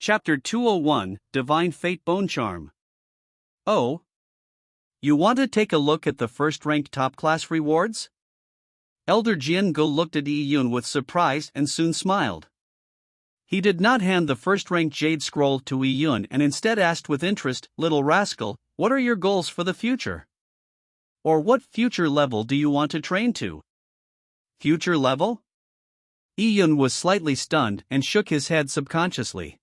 Chapter 201, Divine Fate Bone Charm. Oh? You want to take a look at the first-ranked top-class rewards? Elder Jian-Go looked at Yi Yun with surprise and soon smiled. He did not hand the first-ranked Jade Scroll to Yi Yun and instead asked with interest, "Little rascal, what are your goals for the future? Or what future level do you want to train to?" Future level? Yi Yun was slightly stunned and shook his head subconsciously.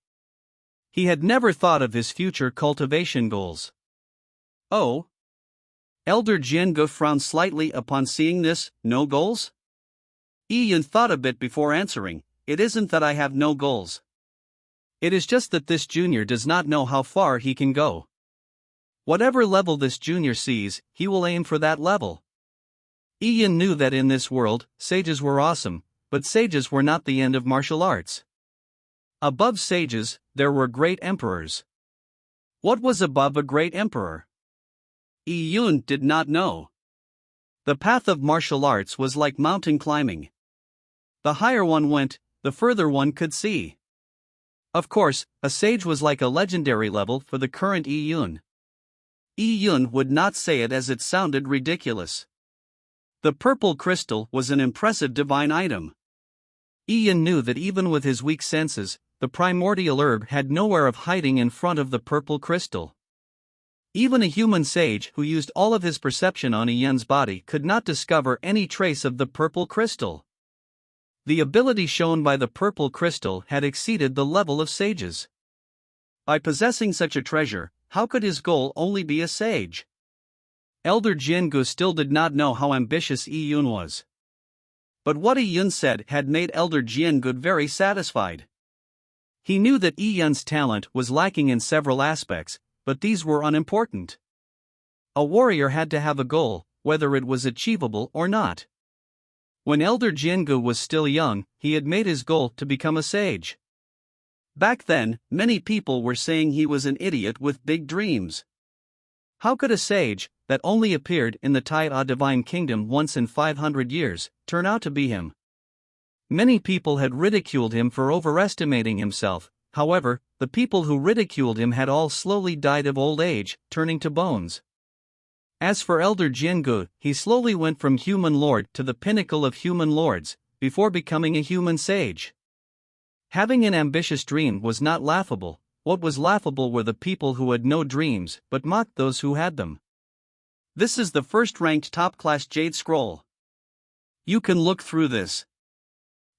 He had never thought of his future cultivation goals. Oh? Elder Jian-Go frowned slightly upon seeing this. No goals? Yi Yun thought a bit before answering. It isn't that I have no goals. It is just that this junior does not know how far he can go. Whatever level this junior sees, he will aim for that level. Yi Yun knew that in this world, sages were awesome, but sages were not the end of martial arts. Above sages, there were great emperors. What was above a great emperor? Yi Yun did not know. The path of martial arts was like mountain climbing. The higher one went, the further one could see. Of course, a sage was like a legendary level for the current Yi Yun. Yi Yun would not say it as it sounded ridiculous. The purple crystal was an impressive divine item. Yi Yun knew that even with his weak senses, the primordial herb had nowhere of hiding in front of the purple crystal. Even a human sage who used all of his perception on Yi Yun's body could not discover any trace of the purple crystal. The ability shown by the purple crystal had exceeded the level of sages. By possessing such a treasure, how could his goal only be a sage? Elder Jian-Go still did not know how ambitious Yi Yun was. But what Yi Yun said had made Elder Jian-Go very satisfied. He knew that Yi Yun's talent was lacking in several aspects, but these were unimportant. A warrior had to have a goal, whether it was achievable or not. When Elder Jian-Go was still young, he had made his goal to become a sage. Back then, many people were saying he was an idiot with big dreams. How could a sage, that only appeared in the Tai Divine Kingdom once in 500 years, turn out to be him? Many people had ridiculed him for overestimating himself. However, the people who ridiculed him had all slowly died of old age, turning to bones. As for Elder Jian-Go, he slowly went from human lord to the pinnacle of human lords, before becoming a human sage. Having an ambitious dream was not laughable. What was laughable were the people who had no dreams but mocked those who had them. This is the first-ranked top-class Jade Scroll. You can look through this.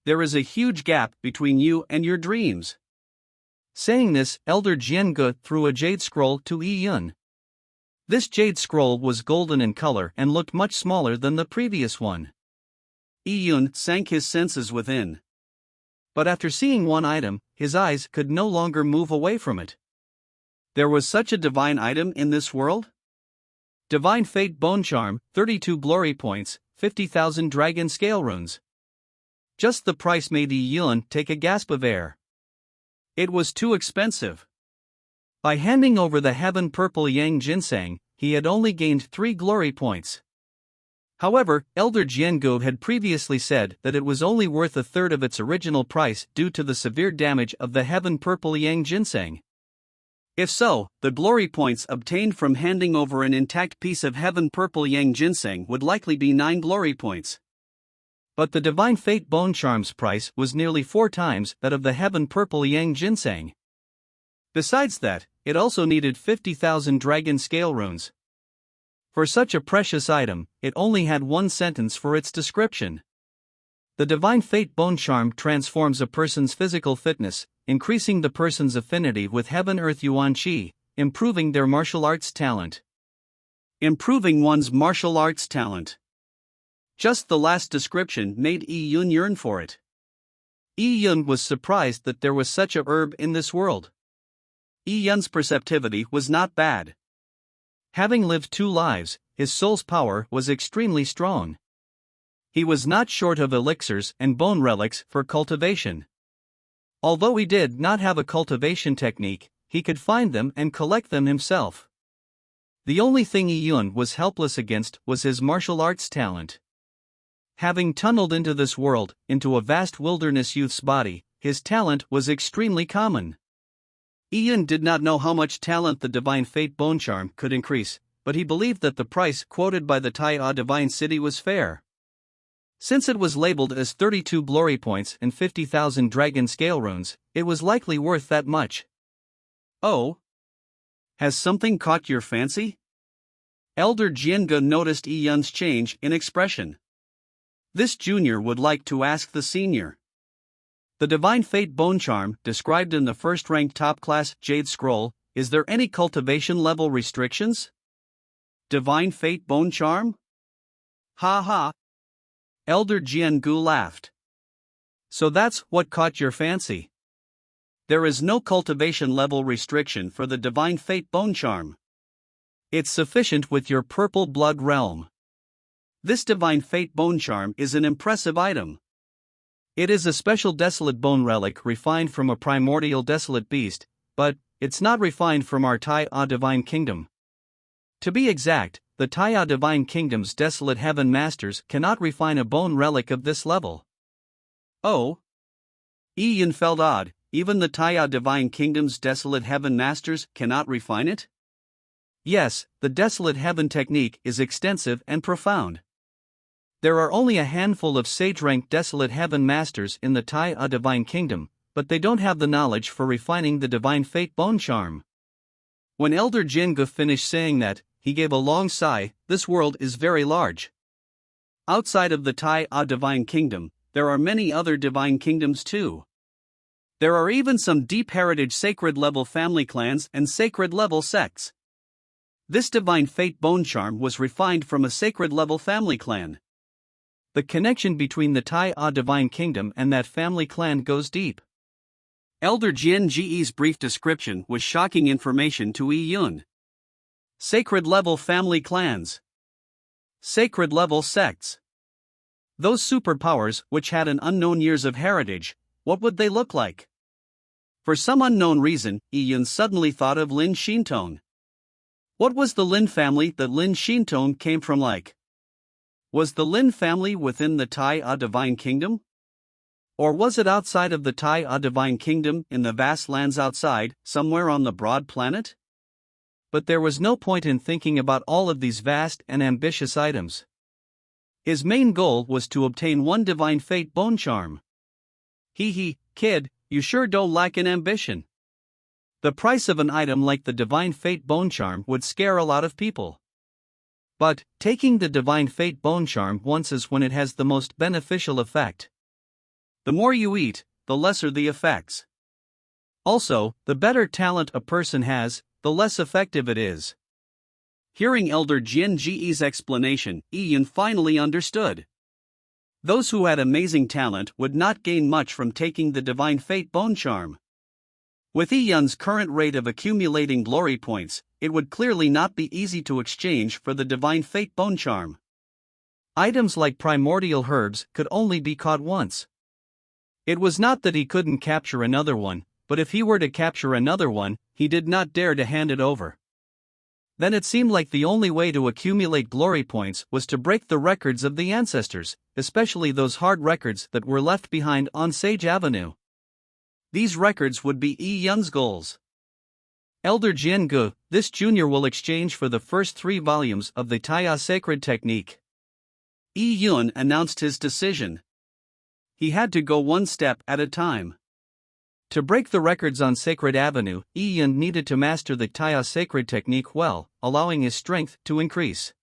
There is a huge gap between you and your dreams. Saying this, Elder Jian-Go threw a Jade Scroll to Yi Yun. This Jade Scroll was golden in color and looked much smaller than the previous one. Yi Yun sank his senses within. But after seeing one item, his eyes could no longer move away from it. There was such a divine item in this world? Divine Fate Bone Charm, 32 glory points, 50,000 dragon scale runes. Just the price made Yi Yun take a gasp of air. It was too expensive. By handing over the Heaven Purple Yang Ginseng, he had only gained 3 glory points. However, Elder Jian-Go had previously said that it was only worth a third of its original price due to the severe damage of the Heaven Purple Yang Ginseng. If so, the glory points obtained from handing over an intact piece of Heaven Purple Yang Ginseng would likely be 9 glory points. But the Divine Fate Bone Charm's price was nearly 4 times that of the Heaven Purple Yang Ginseng. Besides that, it also needed 50,000 dragon scale runes. For such a precious item, it only had one sentence for its description. The Divine Fate Bone Charm transforms a person's physical fitness, increasing the person's affinity with Heaven Earth Yuan Qi, improving their martial arts talent. Improving one's martial arts talent. Just the last description made Yi Yun yearn for it. Yi Yun was surprised that there was such a herb in this world. Yi Yun's perceptivity was not bad. Having lived 2 lives, his soul's power was extremely strong. He was not short of elixirs and bone relics for cultivation. Although he did not have a cultivation technique, he could find them and collect them himself. The only thing Yi Yun was helpless against was his martial arts talent. Having tunneled into this world, into a vast wilderness youth's body, his talent was extremely common. Ian did not know how much talent the Divine Fate Bone Charm could increase, but he believed that the price quoted by the Tai Divine City was fair. Since it was labeled as 32 glory points and 50,000 dragon scale runes, it was likely worth that much. Oh? Has something caught your fancy? Elder Jianga noticed Ian's change in expression. This junior would like to ask the senior. The Divine Fate Bone Charm, described in the first-ranked top-class Jade Scroll, is there any cultivation level restrictions? Divine Fate Bone Charm? Ha ha! Elder Jiangu laughed. So that's what caught your fancy. There is no cultivation level restriction for the Divine Fate Bone Charm. It's sufficient with your purple blood realm. This Divine Fate Bone Charm is an impressive item. It is a special desolate bone relic refined from a primordial desolate beast, but it's not refined from our Tai Divine Kingdom. To be exact, the Tai Divine Kingdom's desolate heaven masters cannot refine a bone relic of this level. Oh? Ian felt odd, even the Tai Divine Kingdom's desolate heaven masters cannot refine it? Yes, the desolate heaven technique is extensive and profound. There are only a handful of sage-ranked desolate heaven masters in the Tai Divine Kingdom, but they don't have the knowledge for refining the Divine Fate Bone Charm. When Elder Jinga finished saying that, he gave a long sigh. This world is very large. Outside of the Tai Divine Kingdom, there are many other divine kingdoms too. There are even some deep heritage sacred level family clans and sacred level sects. This Divine Fate Bone Charm was refined from a sacred level family clan. The connection between the Tai Divine Kingdom and that family clan goes deep. Elder Jian Ji's brief description was shocking information to Yun. Sacred level family clans. Sacred level sects. Those superpowers which had an unknown years of heritage, what would they look like? For some unknown reason, Yun suddenly thought of Lin Shintone. What was the Lin family that Lin Shintone came from like? Was the Lin family within the Tai Divine Kingdom? Or was it outside of the Tai Divine Kingdom in the vast lands outside, somewhere on the broad planet? But there was no point in thinking about all of these vast and ambitious items. His main goal was to obtain one Divine Fate Bone Charm. Kid, you sure don't lack in ambition. The price of an item like the Divine Fate Bone Charm would scare a lot of people. But, taking the Divine Fate Bone Charm once is when it has the most beneficial effect. The more you eat, the lesser the effects. Also, the better talent a person has, the less effective it is. Hearing Elder Jian Ji's explanation, Ian finally understood. Those who had amazing talent would not gain much from taking the Divine Fate Bone Charm. With Ian's current rate of accumulating glory points, it would clearly not be easy to exchange for the Divine Fate Bone Charm. Items like primordial herbs could only be caught once. It was not that he couldn't capture another one, but if he were to capture another one, he did not dare to hand it over. Then it seemed like the only way to accumulate glory points was to break the records of the ancestors, especially those hard records that were left behind on Sage Avenue. These records would be Yun's goals. Elder Jiangu, this junior will exchange for the first 3 volumes of the Taya Sacred Technique. Yun announced his decision. He had to go one step at a time. To break the records on Sacred Avenue, Yun needed to master the Taya Sacred Technique well, allowing his strength to increase.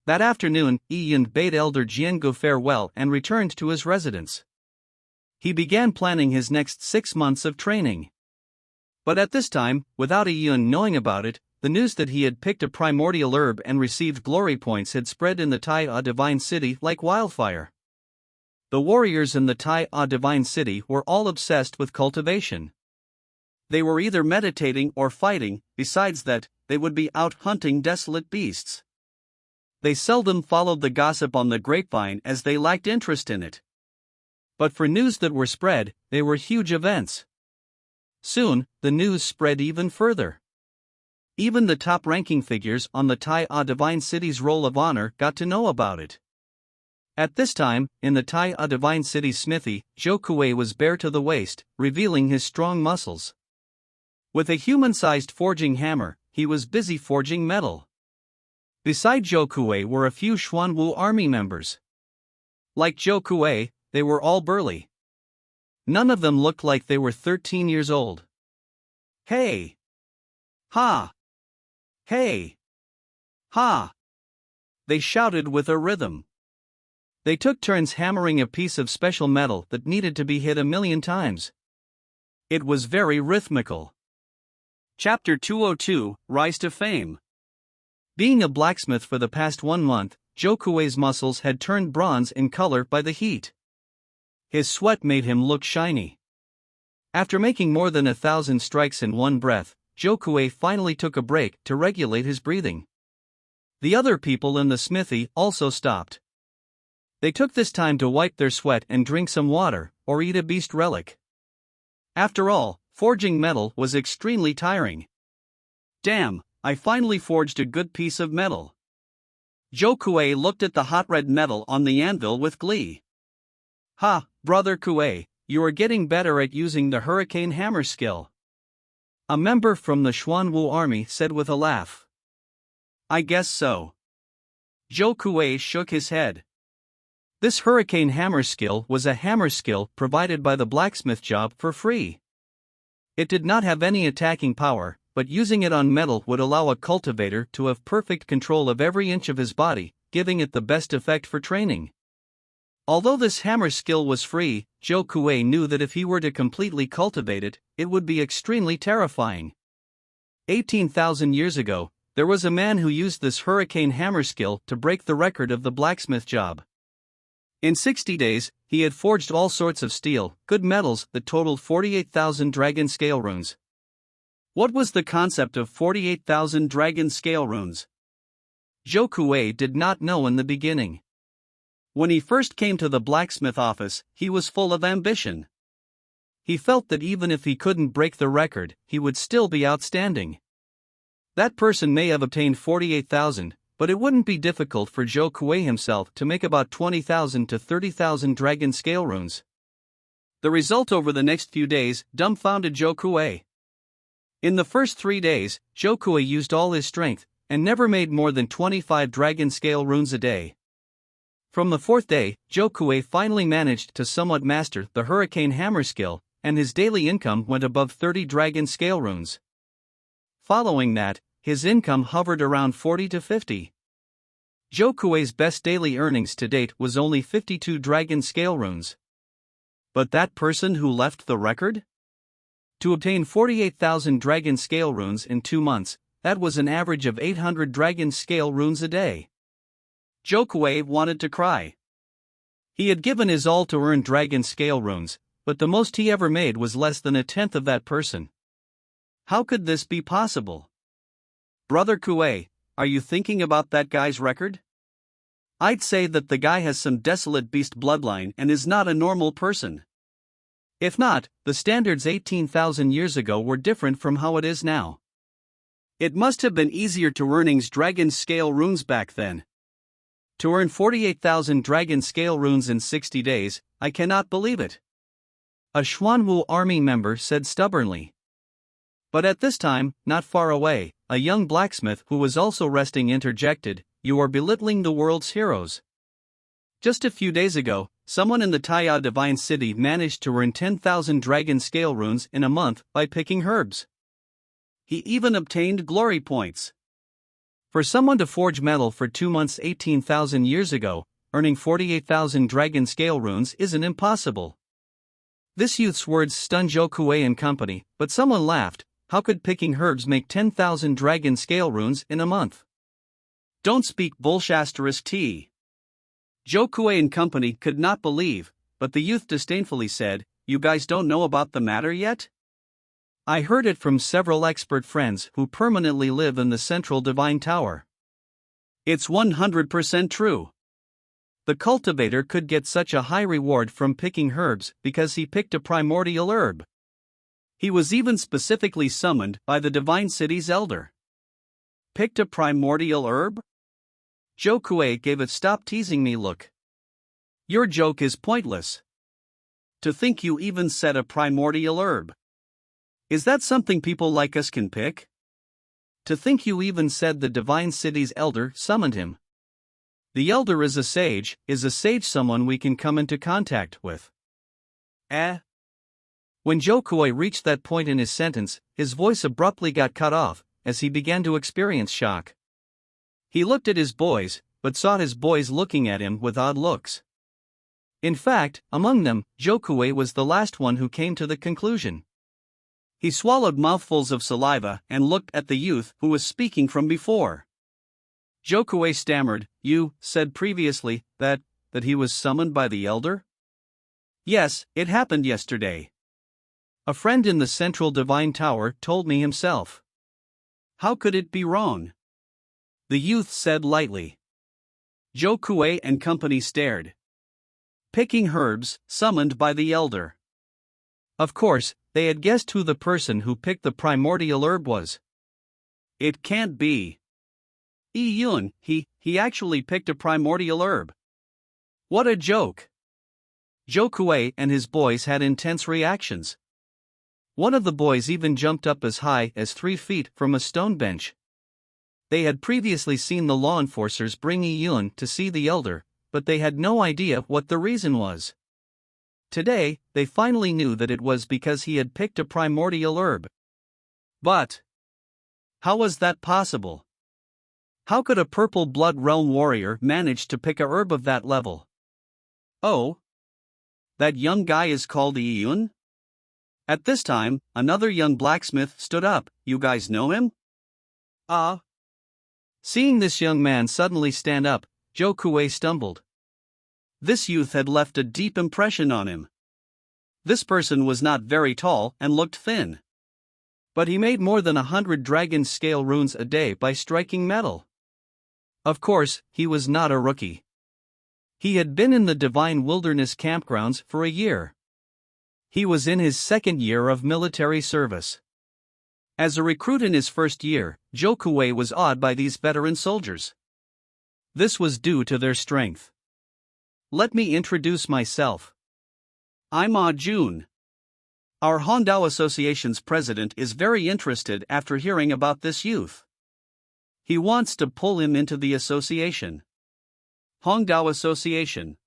That afternoon, Yun bade Elder Jiangu farewell and returned to his residence. He began planning his next 6 months of training. But at this time, without Yun knowing about it, the news that he had picked a primordial herb and received glory points had spread in the Tai Divine City like wildfire. The warriors in the Tai Divine City were all obsessed with cultivation. They were either meditating or fighting, besides that, they would be out hunting desolate beasts. They seldom followed the gossip on the grapevine as they lacked interest in it. But for news that were spread, they were huge events. Soon, the news spread even further. Even the top-ranking figures on the Tai Divine City's Roll of Honor got to know about it. At this time, in the Tai Divine City's smithy, Zhou Kuei was bare to the waist, revealing his strong muscles. With a human-sized forging hammer, he was busy forging metal. Beside Zhou Kuei were a few Xuanwu army members. Like Zhou Kuei, they were all burly. None of them looked like they were 13 years old. Hey! Ha! Hey! Ha! They shouted with a rhythm. They took turns hammering a piece of special metal that needed to be hit 1,000,000 times. It was very rhythmical. Chapter 202, Rise to Fame. Being a blacksmith for the past 1 month, Zhou Kuei's muscles had turned bronze in color by the heat. His sweat made him look shiny. After making more than 1,000 strikes in one breath, Zhou Kuei finally took a break to regulate his breathing. The other people in the smithy also stopped. They took this time to wipe their sweat and drink some water, or eat a beast relic. After all, forging metal was extremely tiring. Damn, I finally forged a good piece of metal. Zhou Kuei looked at the hot red metal on the anvil with glee. Ha, brother Kuei, you are getting better at using the hurricane hammer skill. A member from the Xuanwu army said with a laugh. I guess so. Zhou Kuei shook his head. This hurricane hammer skill was a hammer skill provided by the blacksmith job for free. It did not have any attacking power, but using it on metal would allow a cultivator to have perfect control of every inch of his body, giving it the best effect for training. Although this hammer skill was free, Zhou Kuei knew that if he were to completely cultivate it, it would be extremely terrifying. 18,000 years ago, there was a man who used this hurricane hammer skill to break the record of the blacksmith job. In 60 days, he had forged all sorts of steel, good metals that totaled 48,000 dragon scale runes. What was the concept of 48,000 dragon scale runes? Zhou Kuei did not know in the beginning. When he first came to the blacksmith office, he was full of ambition. He felt that even if he couldn't break the record, he would still be outstanding. That person may have obtained 48,000, but it wouldn't be difficult for Zhou Kuei himself to make about 20,000 to 30,000 dragon scale runes. The result over the next few days dumbfounded Zhou Kuei. In the first 3 days, Zhou Kuei used all his strength, and never made more than 25 dragon scale runes a day. From the 4th day, Zhou Kuei finally managed to somewhat master the hurricane hammer skill, and his daily income went above 30 dragon scale runes. Following that, his income hovered around 40 to 50. Zhou Kuei's best daily earnings to date was only 52 dragon scale runes. But that person who left the record? To obtain 48,000 dragon scale runes in 2 months, that was an average of 800 dragon scale runes a day. Zhou Kuei wanted to cry. He had given his all to earn dragon scale runes, but the most he ever made was less than 1/10 of that person. How could this be possible? Brother Kuei, are you thinking about that guy's record? I'd say that the guy has some desolate beast bloodline and is not a normal person. If not, the standards 18,000 years ago were different from how it is now. It must have been easier to earn dragon scale runes back then. To earn 48,000 dragon scale runes in 60 days, I cannot believe it. A Xuanwu army member said stubbornly. But at this time, not far away, a young blacksmith who was also resting interjected, "You are belittling the world's heroes." Just a few days ago, someone in the Taya Divine City managed to earn 10,000 dragon scale runes in a month by picking herbs. He even obtained glory points. For someone to forge metal for 2 months 18,000 years ago, earning 48,000 dragon scale runes isn't impossible. This youth's words stunned Zhou Kuei and company, but someone laughed. How could picking herbs make 10,000 dragon scale runes in a month? Don't speak bullshit. Zhou Kuei and company could not believe, but the youth disdainfully said, "You guys don't know about the matter yet? I heard it from several expert friends who permanently live in the central divine tower. It's 100% true. The cultivator could get such a high reward from picking herbs because he picked a primordial herb. He was even specifically summoned by the Divine City's elder. Picked a primordial herb? Zhou Kuei gave a "stop teasing me" look. Your joke is pointless. To think you even said a primordial herb. Is that something people like us can pick? To think you even said the divine city's elder summoned him. The elder is a sage someone we can come into contact with. When Jokui reached that point in his sentence, his voice abruptly got cut off, as he began to experience shock. He looked at his boys, but saw his boys looking at him with odd looks. In fact, among them, Jokui was the last one who came to the conclusion. He swallowed mouthfuls of saliva and looked at the youth who was speaking from before. Jokui stammered, "You said previously that he was summoned by the elder?" "Yes, it happened yesterday. A friend in the central divine tower told me himself." "How could it be wrong?" the youth said lightly. Jokui and company stared. Picking herbs, summoned by the elder. Of course, they had guessed who the person who picked the primordial herb was. It can't be. Yun, he actually picked a primordial herb. What a joke! Jokui and his boys had intense reactions. One of the boys even jumped up as high as 3 feet from a stone bench. They had previously seen the law enforcers bring Yun to see the elder, but they had no idea what the reason was. Today, they finally knew that it was because he had picked a primordial herb. But how was that possible? How could a purple blood realm warrior manage to pick a herb of that level? Oh, that young guy is called Yun? At this time, another young blacksmith stood up. "You guys know him?" Seeing this young man suddenly stand up, Jokui stumbled. This youth had left a deep impression on him. This person was not very tall and looked thin. But he made more than 100 dragon scale runes a day by striking metal. Of course, he was not a rookie. He had been in the Divine Wilderness campgrounds for a year. He was in his 2nd year of military service. As a recruit in his 1st year, Jokui was awed by these veteran soldiers. This was due to their strength. Let me introduce myself. I'm Jun. Our Hongdao Association's president is very interested after hearing about this youth. He wants to pull him into the association. Hongdao Association.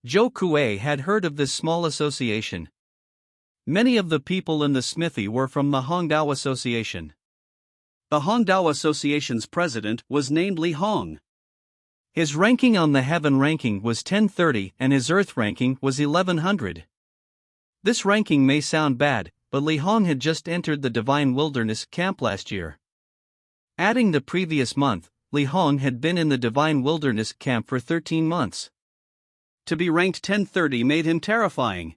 Jokui had heard of this small association. Many of the people in the smithy were from the Hongdao Association. The Hongdao Association's president was named Li Hong. His ranking on the heaven ranking was 1030 and his earth ranking was 1100. This ranking may sound bad, but Li Hong had just entered the Divine Wilderness camp last year. Adding the previous month, Li Hong had been in the Divine Wilderness camp for 13 months. To be ranked 1030 made him terrifying.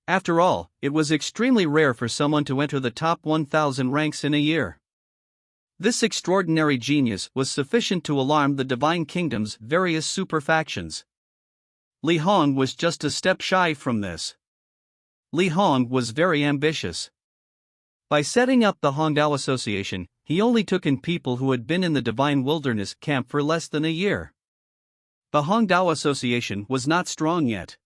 After all, it was extremely rare for someone to enter the top 1,000 ranks in a year. This extraordinary genius was sufficient to alarm the Divine Kingdom's various super factions. Li Hong was just a step shy from this. Li Hong was very ambitious. By setting up the Hongdao Association, he only took in people who had been in the Divine Wilderness camp for less than a year. The Hongdao Association was not strong yet.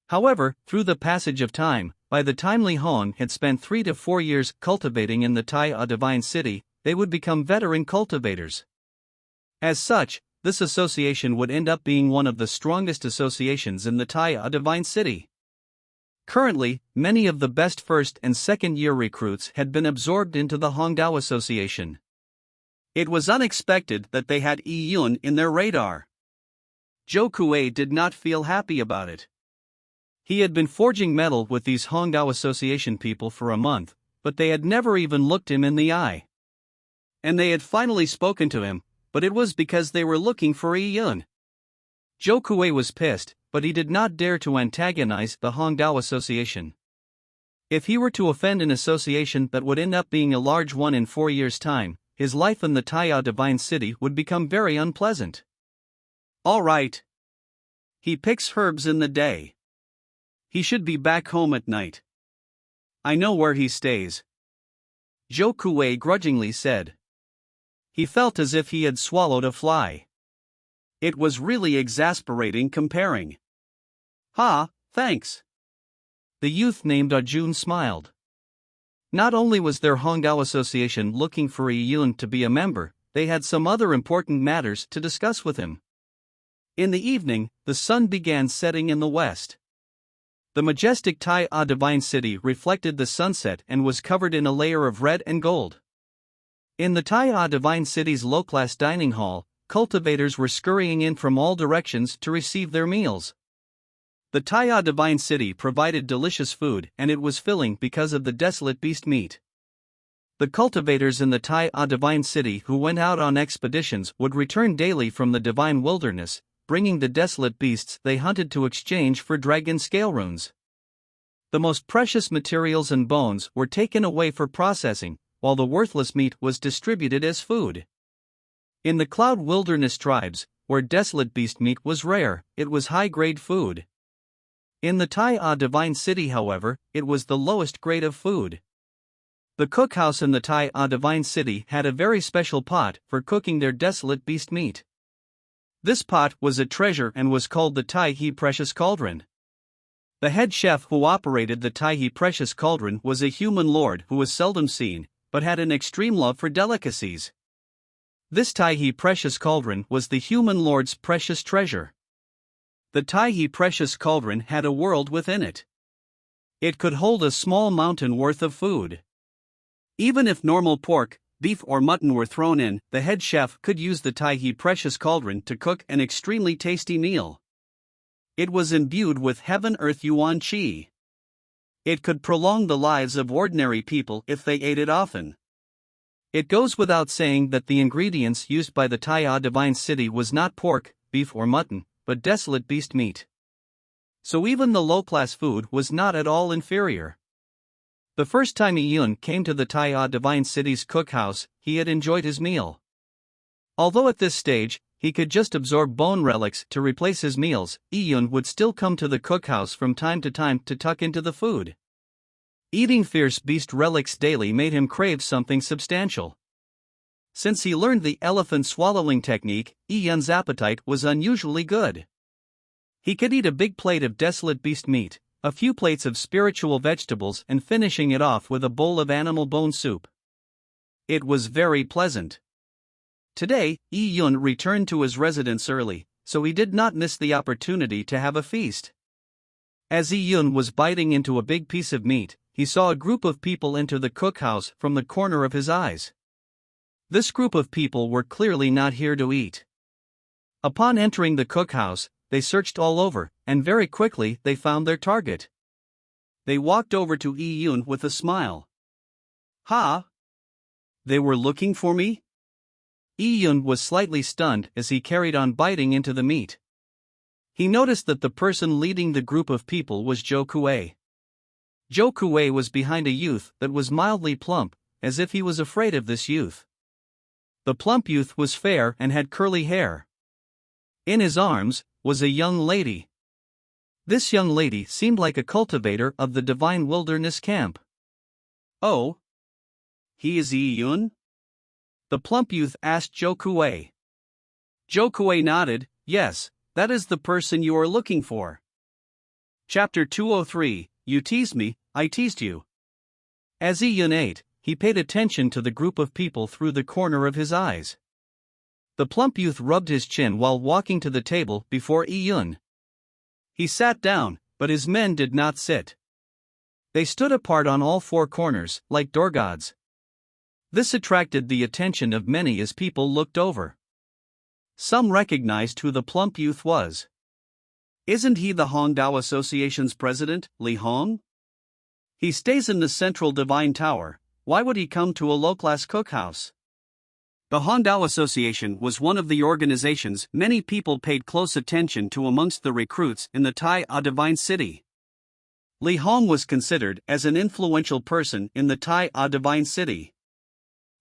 However, through the passage of time, by the time Li Hong had spent 3 to 4 years cultivating in the Taiya Divine City, they would become veteran cultivators. As such, this association would end up being one of the strongest associations in the Taiya Divine City. Currently, many of the best 1st and 2nd year recruits had been absorbed into the Hongdao Association. It was unexpected that they had Yun in their radar. Jokui did not feel happy about it. He had been forging metal with these Hongdao Association people for a month, but they had never even looked him in the eye. And they had finally spoken to him, but it was because they were looking for Yun. Jokui was pissed, but he did not dare to antagonize the Hongdao Association. If he were to offend an association that would end up being a large one in 4 years' time, his life in the Taiya Divine City would become very unpleasant. All right. He picks herbs in the day. He should be back home at night. I know where he stays. Jokui grudgingly said. He felt as if he had swallowed a fly. It was really exasperating comparing. Thanks. The youth named Jun smiled. Not only was their Hongdao Association looking for Yi Yun to be a member, they had some other important matters to discuss with him. In the evening, the sun began setting in the west. The majestic Tai A Divine City reflected the sunset and was covered in a layer of red and gold. In the Tai A Divine City's low-class dining hall, cultivators were scurrying in from all directions to receive their meals. The Tai A Divine City provided delicious food, and it was filling because of the desolate beast meat. The cultivators in the Tai A Divine City who went out on expeditions would return daily from the divine wilderness, bringing the desolate beasts they hunted to exchange for dragon scale runes. The most precious materials and bones were taken away for processing, while the worthless meat was distributed as food. In the Cloud Wilderness tribes, where desolate beast meat was rare, it was high-grade food. In the Tai A Divine City, however, it was the lowest grade of food. The cookhouse in the Tai A Divine City had a very special pot for cooking their desolate beast meat. This pot was a treasure and was called the Tai He Precious Cauldron. The head chef who operated the Tai He Precious Cauldron was a human lord who was seldom seen, but had an extreme love for delicacies. This Tai He Precious Cauldron was the human lord's precious treasure. The Tai He Precious Cauldron had a world within it. It could hold a small mountain worth of food. Even if normal pork, beef or mutton were thrown in, the head chef could use the Tai He Precious Cauldron to cook an extremely tasty meal. It was imbued with heaven-earth yuan qi. It could prolong the lives of ordinary people if they ate it often. It goes without saying that the ingredients used by the Tai A Divine City was not pork, beef or mutton, but desolate beast meat. So even the low-class food was not at all inferior. The first time Yi Yun came to the Tai A Divine City's cookhouse, he had enjoyed his meal. Although at this stage, he could just absorb bone relics to replace his meals, Yi Yun would still come to the cookhouse from time to tuck into the food. Eating fierce beast relics daily made him crave something substantial. Since he learned the elephant swallowing technique, Yi Yun's appetite was unusually good. He could eat a big plate of desolate beast meat, a few plates of spiritual vegetables, and finishing it off with a bowl of animal bone soup. It was very pleasant. Today, Yi Yun returned to his residence early, so he did not miss the opportunity to have a feast. As Yi Yun was biting into a big piece of meat, he saw a group of people enter the cookhouse from the corner of his eyes. This group of people were clearly not here to eat. Upon entering the cookhouse, they searched all over, and very quickly they found their target. They walked over to Yi Yun with a smile. "Ha! They were looking for me?" Yi Yun was slightly stunned as he carried on biting into the meat. He noticed that the person leading the group of people was Zhou Kuei. Zhou Kuei was behind a youth that was mildly plump, as if he was afraid of this youth. The plump youth was fair and had curly hair. In his arms was a young lady. This young lady seemed like a cultivator of the Divine Wilderness camp. "Oh, he is Yi Yun?" the plump youth asked Zhou Kuei. Zhou Kuei nodded. "Yes, that is the person you are looking for." Chapter 203, You Teased Me, I Teased You. As Yi Yun ate, he paid attention to the group of people through the corner of his eyes. The plump youth rubbed his chin while walking to the table before Yi Yun. He sat down, but his men did not sit. They stood apart on all four corners, like door gods. This attracted the attention of many as people looked over. Some recognized who the plump youth was. "Isn't he the Hongdao Association's president, Li Hong? He stays in the Central Divine Tower. Why would he come to a low-class cookhouse?" The Hongdao Association was one of the organizations many people paid close attention to amongst the recruits in the Tai A Divine City. Li Hong was considered as an influential person in the Tai A Divine City.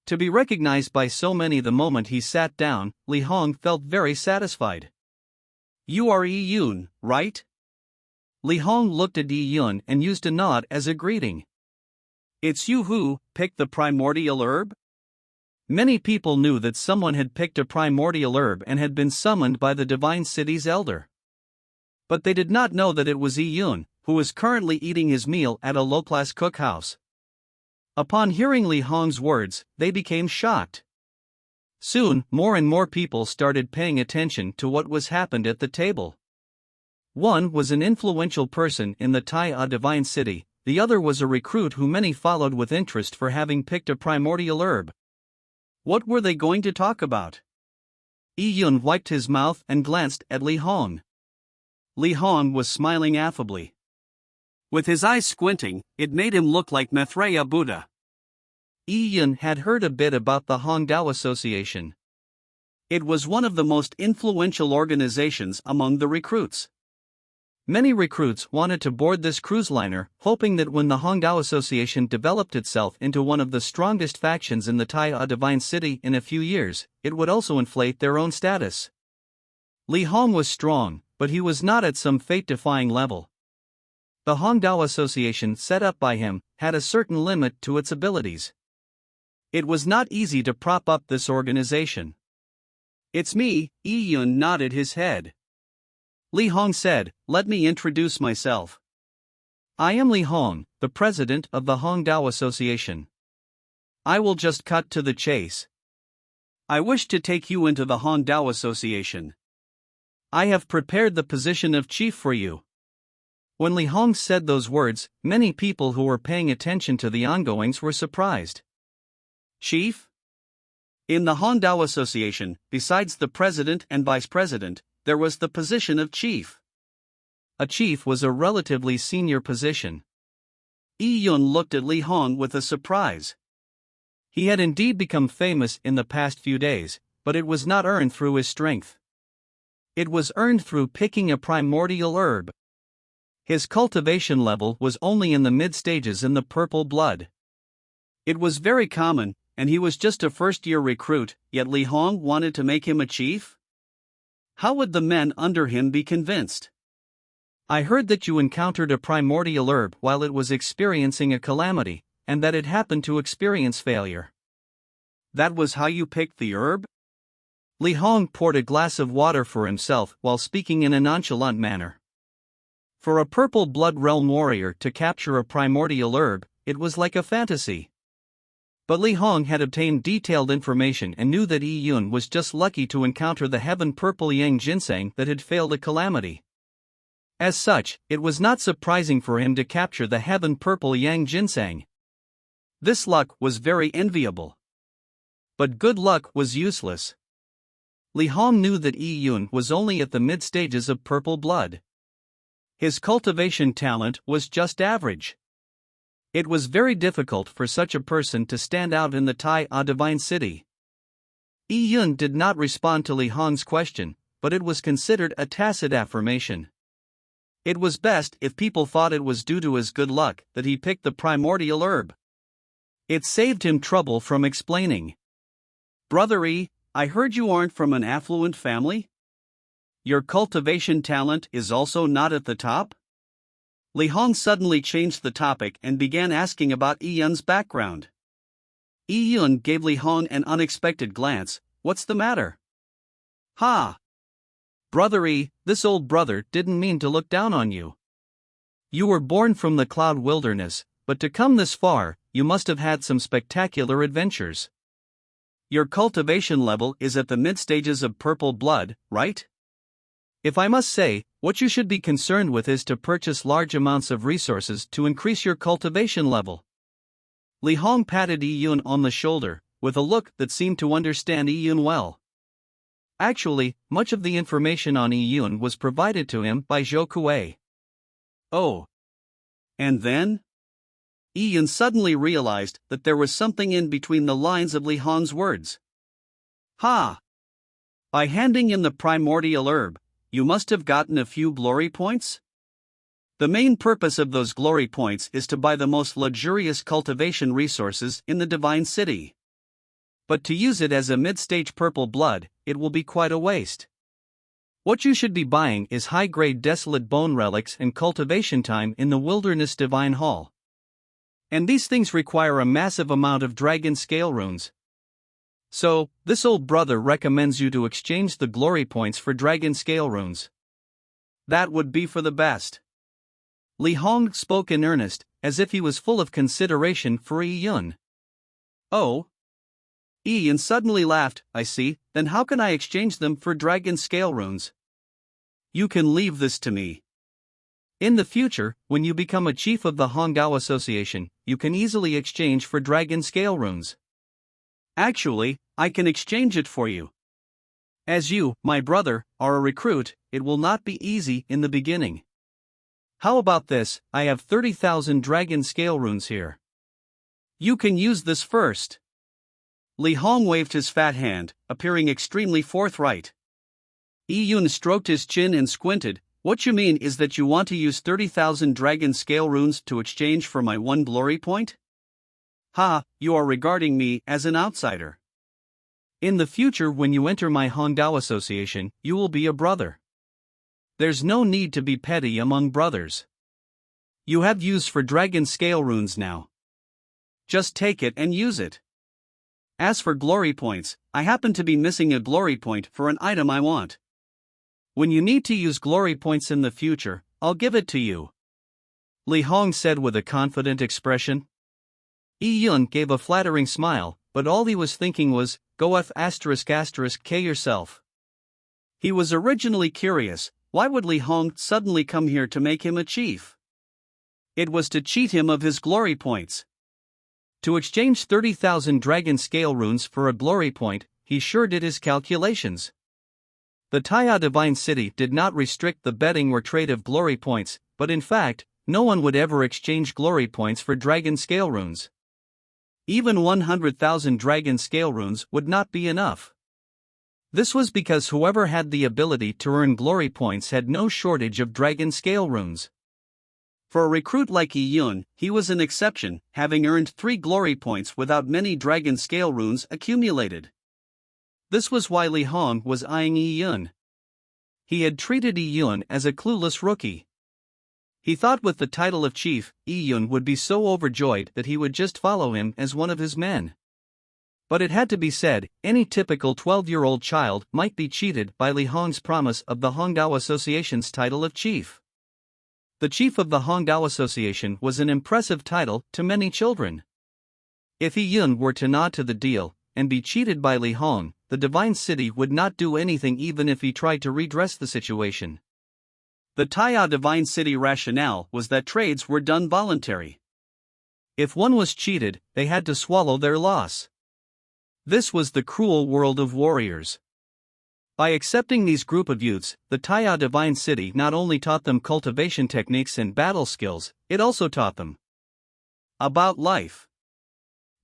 To be recognized by so many the moment he sat down, Li Hong felt very satisfied. "You are Yi Yun, right?" Li Hong looked at Yi Yun and used a nod as a greeting. "It's you who picked the primordial herb?" Many people knew that someone had picked a primordial herb and had been summoned by the Divine City's elder. But they did not know that it was Yi Yun, who was currently eating his meal at a low-class cookhouse. Upon hearing Li Hong's words, they became shocked. Soon, more and more people started paying attention to what was happened at the table. One was an influential person in the Tai Divine City, the other was a recruit who many followed with interest for having picked a primordial herb. What were they going to talk about? Yi Yun wiped his mouth and glanced at Li Hong. Li Hong was smiling affably. With his eyes squinting, it made him look like Maitreya Buddha. Yi Yun had heard a bit about the Hongdao Association. It was one of the most influential organizations among the recruits. Many recruits wanted to board this cruise liner, hoping that when the Hongdao Association developed itself into one of the strongest factions in the Tai Divine City in a few years, it would also inflate their own status. Li Hong was strong, but he was not at some fate-defying level. The Hongdao Association set up by him had a certain limit to its abilities. It was not easy to prop up this organization. "It's me," Yi Yun nodded his head. Li Hong said, "Let me introduce myself. I am Li Hong, the president of the Hongdao Association. I will just cut to the chase. I wish to take you into the Hongdao Association. I have prepared the position of chief for you." When Li Hong said those words, many people who were paying attention to the ongoings were surprised. Chief? In the Hongdao Association, besides the president and vice president, there was the position of chief. A chief was a relatively senior position. Yi Yun looked at Li Hong with a surprise. He had indeed become famous in the past few days, but it was not earned through his strength. It was earned through picking a primordial herb. His cultivation level was only in the mid-stages in the purple blood. It was very common, and he was just a first-year recruit, yet Li Hong wanted to make him a chief? How would the men under him be convinced? "I heard that you encountered a primordial herb while it was experiencing a calamity, and that it happened to experience failure. That was how you picked the herb?" Li Hong poured a glass of water for himself while speaking in a nonchalant manner. For a purple blood realm warrior to capture a primordial herb, it was like a fantasy. But Li Hong had obtained detailed information and knew that Yi Yun was just lucky to encounter the heaven purple yang ginseng that had failed a calamity. As such, it was not surprising for him to capture the heaven purple yang ginseng. This luck was very enviable. But good luck was useless. Li Hong knew that Yi Yun was only at the mid-stages of purple blood. His cultivation talent was just average. It was very difficult for such a person to stand out in the Tai Divine City. Yi Yun did not respond to Li Hong's question, but it was considered a tacit affirmation. It was best if people thought it was due to his good luck that he picked the primordial herb. It saved him trouble from explaining. "Brother Yi, I heard you aren't from an affluent family? Your cultivation talent is also not at the top?" Li Hong suddenly changed the topic and began asking about Yi Yun's background. Yi Yun gave Li Hong an unexpected glance. "What's the matter?" "Ha! Brother Yi, this old brother didn't mean to look down on you. You were born from the cloud wilderness, but to come this far, you must have had some spectacular adventures. Your cultivation level is at the mid-stages of purple blood, right? If I must say, what you should be concerned with is to purchase large amounts of resources to increase your cultivation level." Li Hong patted Yi Yun on the shoulder, with a look that seemed to understand Yi Yun well. Actually, much of the information on Yi Yun was provided to him by Zhou Kuei. Oh. And then? Yi Yun suddenly realized that there was something in between the lines of Li Hong's words. "Ha! By handing in the primordial herb, you must have gotten a few glory points? The main purpose of those glory points is to buy the most luxurious cultivation resources in the Divine City. But to use it as a mid-stage purple blood, it will be quite a waste. What you should be buying is high-grade desolate bone relics and cultivation time in the Wilderness Divine Hall. And these things require a massive amount of dragon scale runes. So, this old brother recommends you to exchange the glory points for dragon scale runes. That would be for the best." Li Hong spoke in earnest, as if he was full of consideration for Yi Yun. Oh? Yi Yun suddenly laughed. I see, then how can I exchange them for dragon scale runes? You can leave this to me. In the future, when you become a chief of the Hongdao Association, you can easily exchange for dragon scale runes. Actually, I can exchange it for you. As you, my brother, are a recruit, it will not be easy in the beginning. How about this? I have 30,000 dragon scale runes here. You can use this first. Li Hong waved his fat hand, appearing extremely forthright. Yi Yun stroked his chin and squinted. What you mean is that you want to use 30,000 dragon scale runes to exchange for my one glory point? Ha, you are regarding me as an outsider. In the future, when you enter my Hongdao Association, you will be a brother. There's no need to be petty among brothers. You have use for dragon scale runes now. Just take it and use it. As for glory points, I happen to be missing a glory point for an item I want. When you need to use glory points in the future, I'll give it to you. Li Hong said with a confident expression. Yi Yun gave a flattering smile, but all he was thinking was, go F***K yourself. He was originally curious, why would Li Hong suddenly come here to make him a chief? It was to cheat him of his glory points. To exchange 30,000 dragon scale runes for a glory point, he sure did his calculations. The Taiya Divine City did not restrict the betting or trade of glory points, but in fact, no one would ever exchange glory points for dragon scale runes. Even 100,000 dragon scale runes would not be enough. This was because whoever had the ability to earn glory points had no shortage of dragon scale runes. For a recruit like Yi Yun, he was an exception, having earned 3 glory points without many dragon scale runes accumulated. This was why Li Hong was eyeing Yi Yun. He had treated Yi Yun as a clueless rookie. He thought with the title of chief, Yi Yun would be so overjoyed that he would just follow him as one of his men. But it had to be said, any typical 12-year-old child might be cheated by Li Hong's promise of the Hongdao Association's title of chief. The chief of the Hongdao Association was an impressive title to many children. If Yi Yun were to nod to the deal and be cheated by Li Hong, the Divine City would not do anything even if he tried to redress the situation. The Taiya Divine City rationale was that trades were done voluntary. If one was cheated, they had to swallow their loss. This was the cruel world of warriors. By accepting these group of youths, the Taiya Divine City not only taught them cultivation techniques and battle skills, it also taught them about life.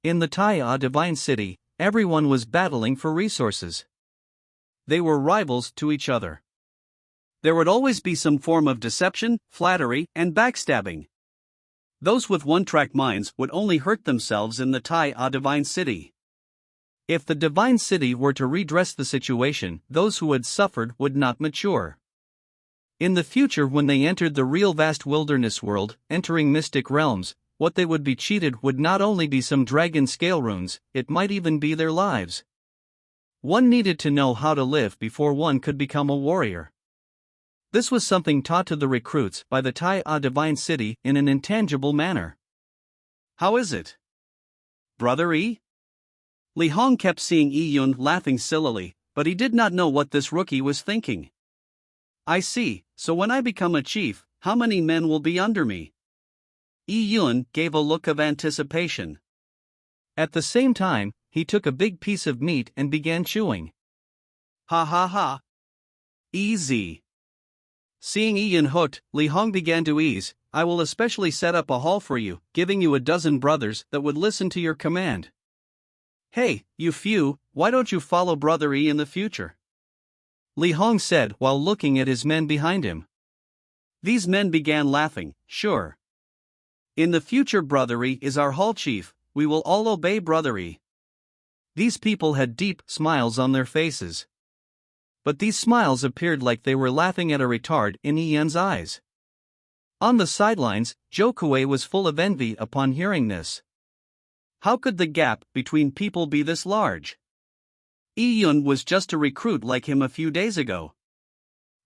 In the Taiya Divine City, everyone was battling for resources. They were rivals to each other. There would always be some form of deception, flattery, and backstabbing. Those with one-track minds would only hurt themselves in the Taiya Divine City. If the Divine City were to redress the situation, those who had suffered would not mature. In the future, when they entered the real vast wilderness world, entering mystic realms, what they would be cheated would not only be some dragon scale runes, it might even be their lives. One needed to know how to live before one could become a warrior. This was something taught to the recruits by the Taiya Divine City in an intangible manner. How is it, Brother Yi? Li Hong kept seeing Yi Yun laughing sillily, but he did not know what this rookie was thinking. I see, so when I become a chief, how many men will be under me? Yi Yun gave a look of anticipation. At the same time, he took a big piece of meat and began chewing. Ha ha ha. Easy. Seeing Yi Yun hooked, Li Hong began to ease. I will especially set up a hall for you, giving you a dozen brothers that would listen to your command. Hey, you few, why don't you follow Brother Yi in the future? Li Hong said while looking at his men behind him. These men began laughing. Sure. In the future, Brother Yi is our hall chief, we will all obey Brother Yi. These people had deep smiles on their faces. But these smiles appeared like they were laughing at a retard in Yi Yun's eyes. On the sidelines, Zhou Kuei was full of envy upon hearing this. How could the gap between people be this large? Yi Yun was just a recruit like him a few days ago.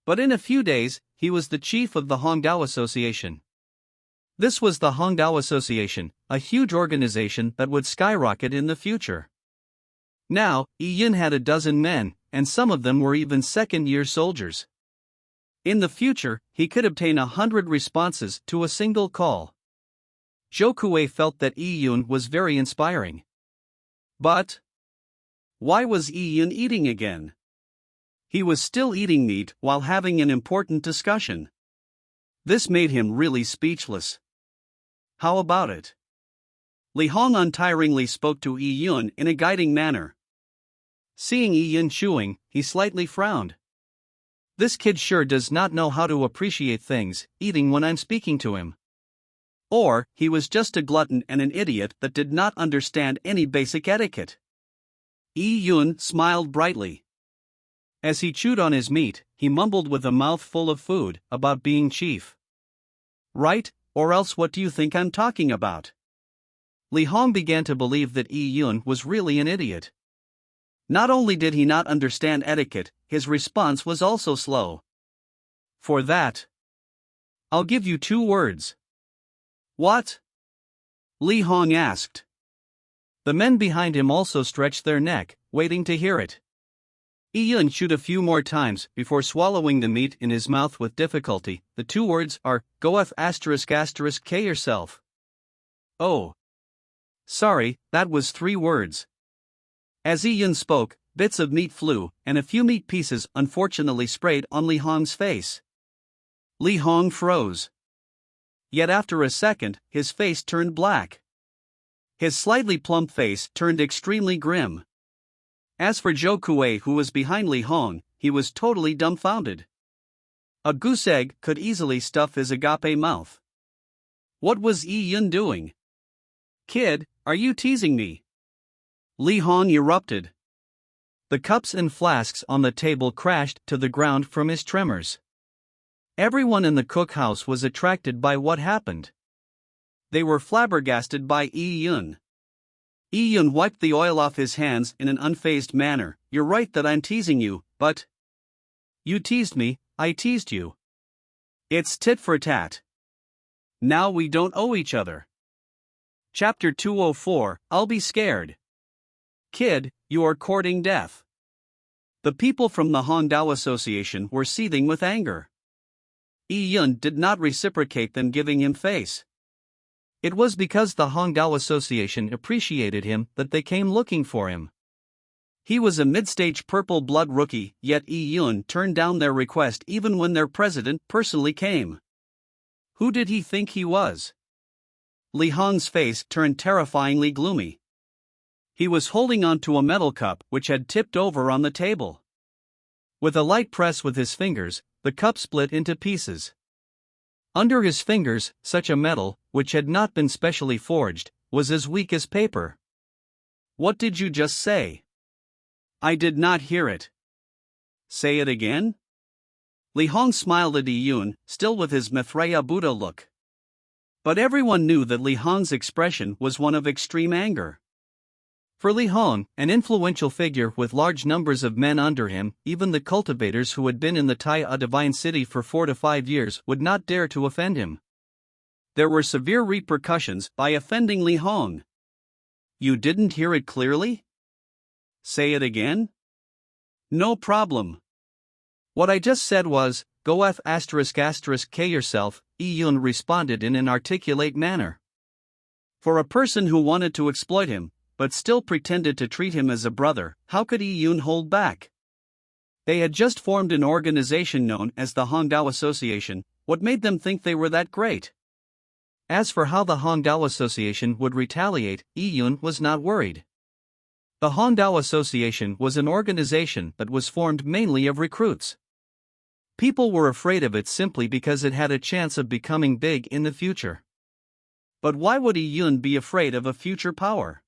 But in a few days, he was the chief of the Hongdao Association. This was the Hongdao Association, a huge organization that would skyrocket in the future. Now, Yi Yun had a dozen men, and some of them were even second-year soldiers. In the future, he could obtain 100 responses to a single call. Zhou Kuei felt that Yi Yun was very inspiring. But why was Yi Yun eating again? He was still eating meat while having an important discussion. This made him really speechless. How about it? Li Hong untiringly spoke to Yi Yun in a guiding manner. Seeing Yi Yun chewing, he slightly frowned. This kid sure does not know how to appreciate things, eating when I'm speaking to him. Or, he was just a glutton and an idiot that did not understand any basic etiquette. Yi Yun smiled brightly. As he chewed on his meat, he mumbled with a mouthful of food about being chief. Right, or else what do you think I'm talking about? Li Hong began to believe that Yi Yun was really an idiot. Not only did he not understand etiquette, his response was also slow. For that, I'll give you 2 words. What? Li Hong asked. The men behind him also stretched their neck, waiting to hear it. Yi Yun chewed a few more times before swallowing the meat in his mouth with difficulty. The 2 words are, go F*** K yourself. Oh. Sorry, that was 3 words. As Yi Yun spoke, bits of meat flew, and a few meat pieces unfortunately sprayed on Li Hong's face. Li Hong froze. Yet after a second, his face turned black. His slightly plump face turned extremely grim. As for Zhou Kuei, who was behind Li Hong, he was totally dumbfounded. A goose egg could easily stuff his agape mouth. What was Yi Yun doing? Kid, are you teasing me? Li Hong erupted. The cups and flasks on the table crashed to the ground from his tremors. Everyone in the cookhouse was attracted by what happened. They were flabbergasted by Yi Yun. Yi Yun wiped the oil off his hands in an unfazed manner. You're right that I'm teasing you, but you teased me, I teased you. It's tit for tat. Now we don't owe each other. Chapter 204, I'll be scared. Kid, you are courting death. The people from the Hongdao Association were seething with anger. Yi Yun did not reciprocate them giving him face. It was because the Hongdao Association appreciated him that they came looking for him. He was a mid-stage purple blood rookie, yet Yi Yun turned down their request even when their president personally came. Who did he think he was? Li Hong's face turned terrifyingly gloomy. He was holding on to a metal cup which had tipped over on the table. With a light press with his fingers, the cup split into pieces. Under his fingers, such a metal, which had not been specially forged, was as weak as paper. What did you just say? I did not hear it. Say it again? Li Hong smiled at Yi Yun, still with his Maitreya Buddha look. But everyone knew that Li Hong's expression was one of extreme anger. For Li Hong, an influential figure with large numbers of men under him, even the cultivators who had been in the Taiya Divine City for 4 to 5 years would not dare to offend him. There were severe repercussions by offending Li Hong. You didn't hear it clearly? Say it again? No problem. What I just said was, go F*** K yourself, Yi Yun responded in an articulate manner. For a person who wanted to exploit him, but still pretended to treat him as a brother, how could Yi Yun hold back? They had just formed an organization known as the Hongdao Association. What made them think they were that great? As for how the Hongdao Association would retaliate, Yi Yun was not worried. The Hongdao Association was an organization that was formed mainly of recruits. People were afraid of it simply because it had a chance of becoming big in the future. But why would Yi Yun be afraid of a future power?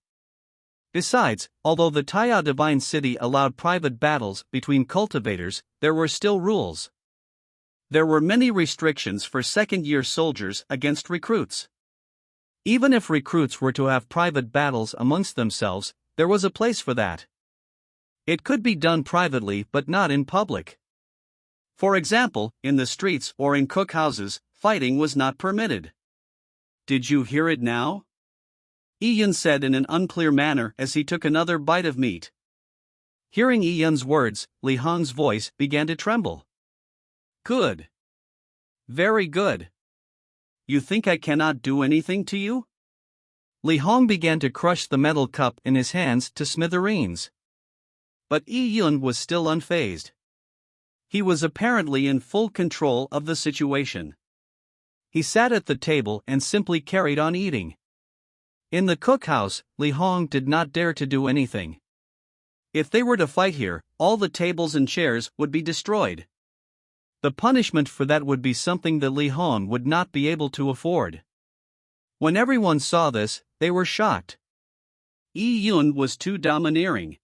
Besides, although the Taiya Divine City allowed private battles between cultivators, there were still rules. There were many restrictions for second-year soldiers against recruits. Even if recruits were to have private battles amongst themselves, there was a place for that. It could be done privately but not in public. For example, in the streets or in cookhouses, fighting was not permitted. Did you hear it now? Iyun said in an unclear manner as he took another bite of meat. Hearing Iyun's words, Li Hong's voice began to tremble. Good. Very good. You think I cannot do anything to you? Li Hong began to crush the metal cup in his hands to smithereens. But Iyun was still unfazed. He was apparently in full control of the situation. He sat at the table and simply carried on eating. In the cookhouse, Li Hong did not dare to do anything. If they were to fight here, all the tables and chairs would be destroyed. The punishment for that would be something that Li Hong would not be able to afford. When everyone saw this, they were shocked. Iyun was too domineering.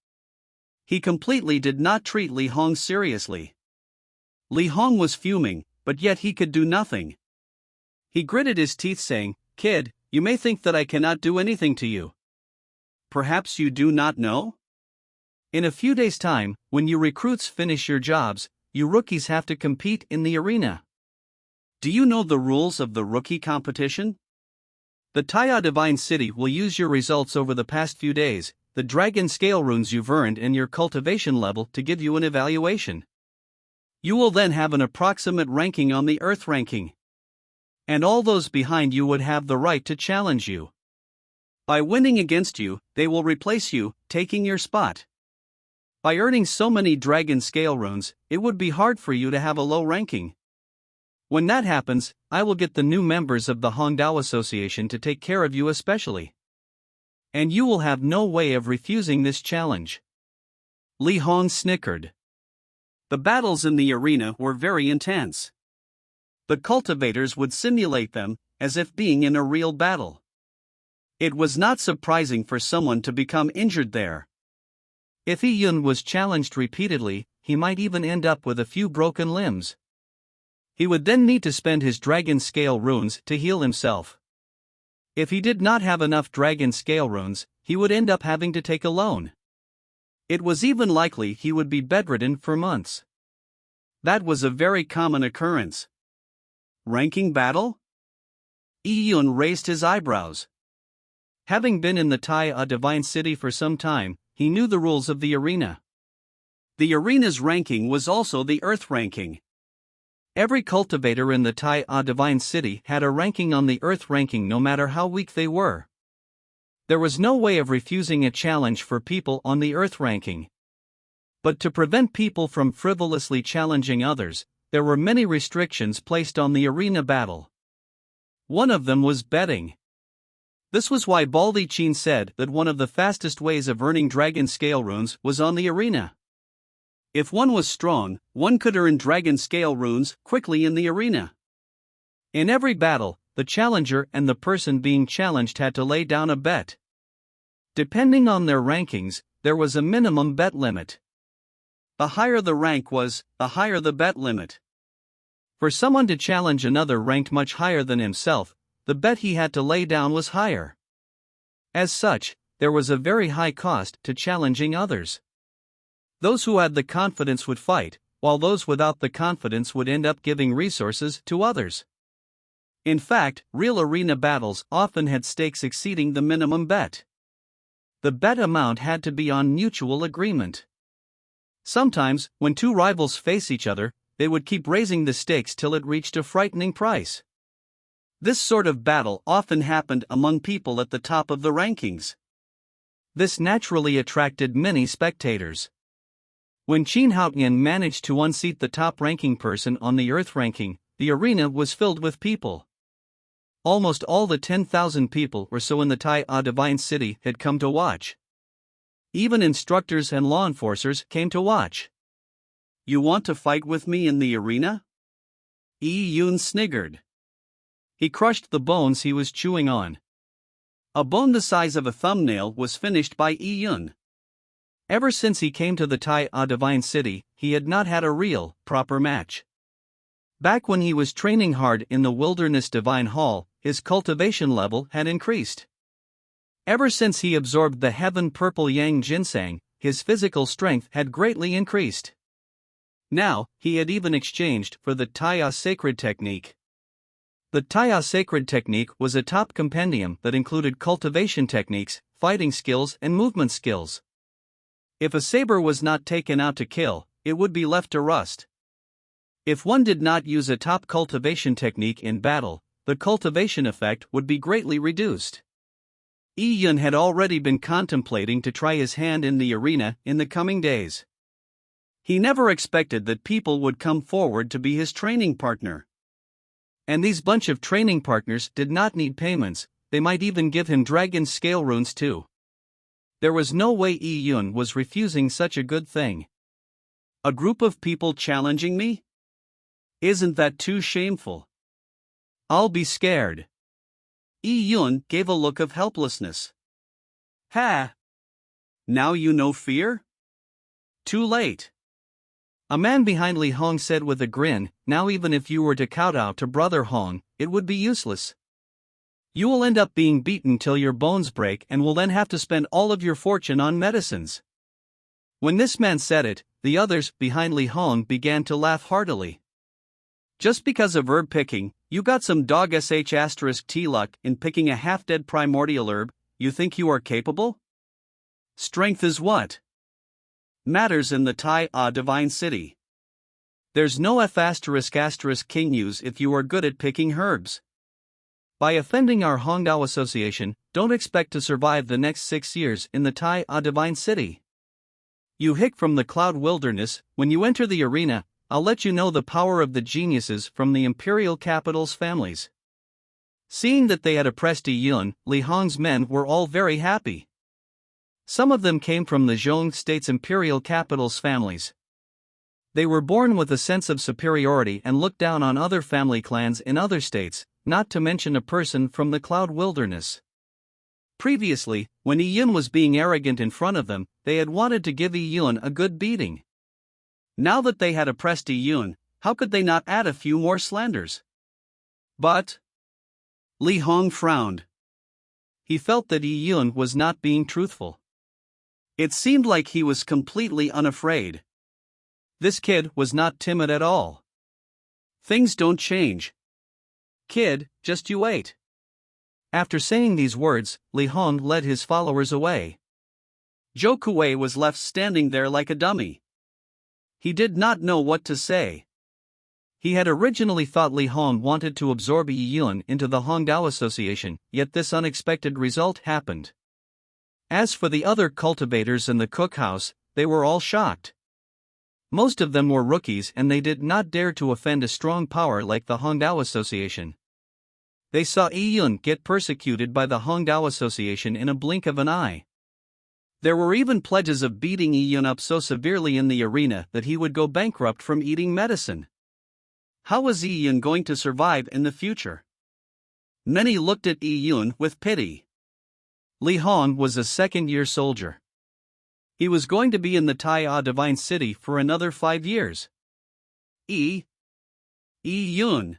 He completely did not treat Li Hong seriously. Li Hong was fuming, but yet he could do nothing. He gritted his teeth saying, "Kid, you may think that I cannot do anything to you. Perhaps you do not know? In a few days' time, when you recruits finish your jobs, you rookies have to compete in the arena. Do you know the rules of the rookie competition? The Taya Divine City will use your results over the past few days, the dragon scale runes you've earned and your cultivation level to give you an evaluation. You will then have an approximate ranking on the Earth ranking. And all those behind you would have the right to challenge you. By winning against you, they will replace you, taking your spot. By earning so many dragon scale runes, it would be hard for you to have a low ranking. When that happens, I will get the new members of the Hongdao Association to take care of you especially. And you will have no way of refusing this challenge." Li Hong snickered. The battles in the arena were very intense. The cultivators would simulate them, as if being in a real battle. It was not surprising for someone to become injured there. If Iyun was challenged repeatedly, he might even end up with a few broken limbs. He would then need to spend his dragon scale runes to heal himself. If he did not have enough dragon scale runes, he would end up having to take a loan. It was even likely he would be bedridden for months. That was a very common occurrence. Ranking battle? Iyun raised his eyebrows. Having been in the Taya Divine City for some time, he knew the rules of the arena. The arena's ranking was also the Earth ranking. Every cultivator in the Taya Divine City had a ranking on the Earth ranking no matter how weak they were. There was no way of refusing a challenge for people on the Earth ranking. But to prevent people from frivolously challenging others, there were many restrictions placed on the arena battle. One of them was betting. This was why Baldi Qin said that one of the fastest ways of earning dragon scale runes was on the arena. If one was strong, one could earn dragon scale runes quickly in the arena. In every battle, the challenger and the person being challenged had to lay down a bet. Depending on their rankings, there was a minimum bet limit. The higher the rank was, the higher the bet limit. For someone to challenge another ranked much higher than himself, the bet he had to lay down was higher. As such, there was a very high cost to challenging others. Those who had the confidence would fight, while those without the confidence would end up giving resources to others. In fact, real arena battles often had stakes exceeding the minimum bet. The bet amount had to be on mutual agreement. Sometimes, when two rivals face each other, they would keep raising the stakes till it reached a frightening price. This sort of battle often happened among people at the top of the rankings. This naturally attracted many spectators. When Qin Haotian managed to unseat the top-ranking person on the Earth ranking, the arena was filled with people. Almost all the 10,000 people or so in the Taya Divine City had come to watch. Even instructors and law enforcers came to watch. "You want to fight with me in the arena?" Iyun sniggered. He crushed the bones he was chewing on. A bone the size of a thumbnail was finished by Iyun. Ever since he came to the Taya Divine City, he had not had a real, proper match. Back when he was training hard in the Wilderness Divine Hall, his cultivation level had increased. Ever since he absorbed the Heaven Purple Yang Ginseng, his physical strength had greatly increased. Now, he had even exchanged for the Taya Sacred Technique. The Taya Sacred Technique was a top compendium that included cultivation techniques, fighting skills, and movement skills. If a saber was not taken out to kill, it would be left to rust. If one did not use a top cultivation technique in battle, the cultivation effect would be greatly reduced. Yi Yun had already been contemplating to try his hand in the arena in the coming days. He never expected that people would come forward to be his training partner. And these bunch of training partners did not need payments, they might even give him dragon scale runes too. There was no way Yi Yun was refusing such a good thing. A group of people challenging me? Isn't that too shameful? I'll be scared. Yi Yun gave a look of helplessness. Ha! Now you know fear? Too late. A man behind Li Hong said with a grin, now even if you were to kowtow to Brother Hong, it would be useless. You will end up being beaten till your bones break and will then have to spend all of your fortune on medicines. When this man said it, the others behind Li Hong began to laugh heartily. Just because of herb picking, you got some dog sh*t luck in picking a half-dead primordial herb, you think you are capable? Strength is what matters in the Tai Divine City. There's no ***king use if you are good at picking herbs. By offending our Hongdao Association, don't expect to survive the next 6 years in the Tai Divine City. You hick from the Cloud Wilderness, when you enter the arena, I'll let you know the power of the geniuses from the Imperial Capital's families. Seeing that they had oppressed Yi Yun, Li Hong's men were all very happy. Some of them came from the Zhong State's Imperial Capital's families. They were born with a sense of superiority and looked down on other family clans in other states, not to mention a person from the Cloud Wilderness. Previously, when Yi Yun was being arrogant in front of them, they had wanted to give Yi Yun a good beating. Now that they had oppressed Yi Yun, how could they not add a few more slanders? But Li Hong frowned. He felt that Yi Yun was not being truthful. It seemed like he was completely unafraid. This kid was not timid at all. Things don't change. Kid, just you wait. After saying these words, Li Hong led his followers away. Zhou Kuei was left standing there like a dummy. He did not know what to say. He had originally thought Li Hong wanted to absorb Yi Yun into the Hongdao Association, yet this unexpected result happened. As for the other cultivators in the cookhouse, they were all shocked. Most of them were rookies and they did not dare to offend a strong power like the Hongdao Association. They saw Yi Yun get persecuted by the Hongdao Association in a blink of an eye. There were even pledges of beating Yi Yun up so severely in the arena that he would go bankrupt from eating medicine. How was Yi Yun going to survive in the future? Many looked at Yi Yun with pity. Li Hong was a second-year soldier. He was going to be in the Tai Divine City for another 5 years. Yi Yun.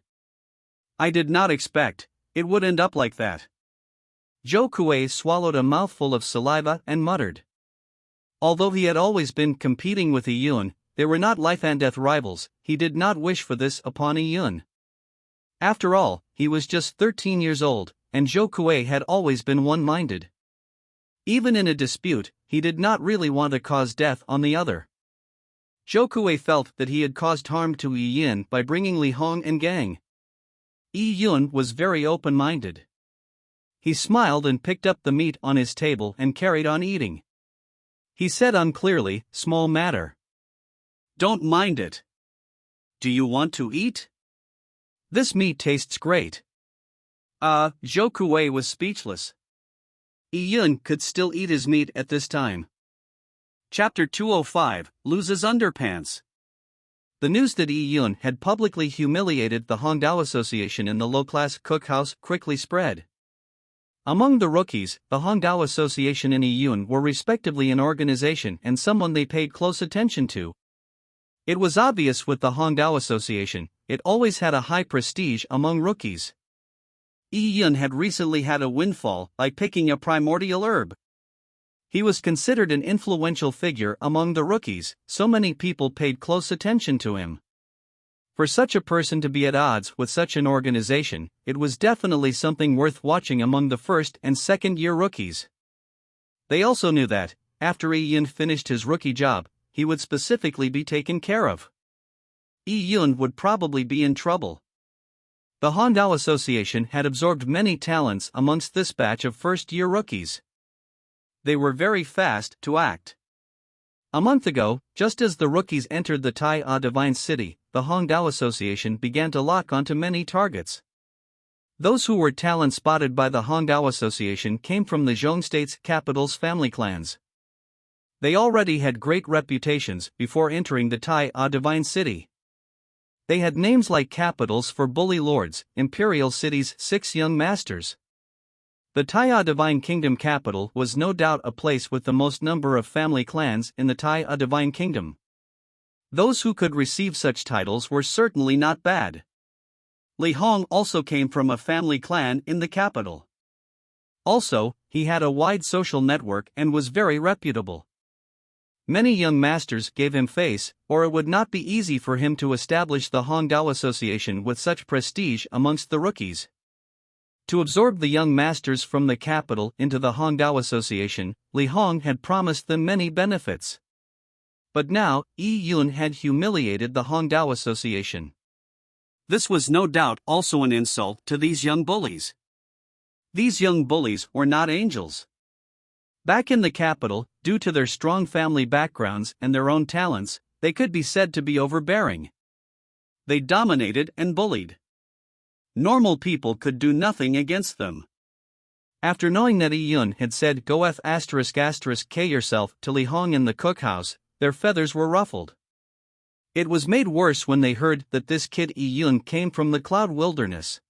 I did not expect it would end up like that. Zhou Kuei swallowed a mouthful of saliva and muttered. Although he had always been competing with Yi Yun, they were not life-and-death rivals, he did not wish for this upon Yi Yun. After all, he was just 13 years old, and Zhou Kuei had always been one-minded. Even in a dispute, he did not really want to cause death on the other. Zhou Kuei felt that he had caused harm to Yi Yun by bringing Li Hong and gang. Yi Yun was very open-minded. He smiled and picked up the meat on his table and carried on eating. He said unclearly, "Small matter. Don't mind it. Do you want to eat? This meat tastes great." Zhou Kuei was speechless. Yi Yun could still eat his meat at this time. Chapter 205, Loses Underpants. The news that Yi Yun had publicly humiliated the Hongdao Association in the low-class cookhouse quickly spread. Among the rookies, the Hongdao Association and Yi Yun were respectively an organization and someone they paid close attention to. It was obvious with the Hongdao Association, it always had a high prestige among rookies. Yi Yun had recently had a windfall by picking a primordial herb. He was considered an influential figure among the rookies, so many people paid close attention to him. For such a person to be at odds with such an organization, it was definitely something worth watching among the first and second year rookies. They also knew that, after Lee Yun finished his rookie job, he would specifically be taken care of. Lee Yun would probably be in trouble. The Hongdao Association had absorbed many talents amongst this batch of first-year rookies. They were very fast to act. A month ago, just as the rookies entered the Taiyao Divine City, the Hongdao Association began to lock onto many targets. Those who were talent spotted by the Hongdao Association came from the Zhong State's capital's family clans. They already had great reputations before entering the Taiyao Divine City. They had names like capitals for bully lords, Imperial City's 6 young masters. The Taiyao Divine Kingdom capital was no doubt a place with the most number of family clans in the Taiyao Divine Kingdom. Those who could receive such titles were certainly not bad. Li Hong also came from a family clan in the capital. Also, he had a wide social network and was very reputable. Many young masters gave him face, or it would not be easy for him to establish the Hongdao Association with such prestige amongst the rookies. To absorb the young masters from the capital into the Hongdao Association, Li Hong had promised them many benefits. But now, Lee Yun had humiliated the Hongdao Association. This was no doubt also an insult to these young bullies. These young bullies were not angels. Back in the capital, due to their strong family backgrounds and their own talents, they could be said to be overbearing. They dominated and bullied. Normal people could do nothing against them. After knowing that Lee Yun had said "Go K yourself" to Li Hong in the cookhouse, their feathers were ruffled. It was made worse when they heard that this kid Lee Yun came from the Cloud Wilderness.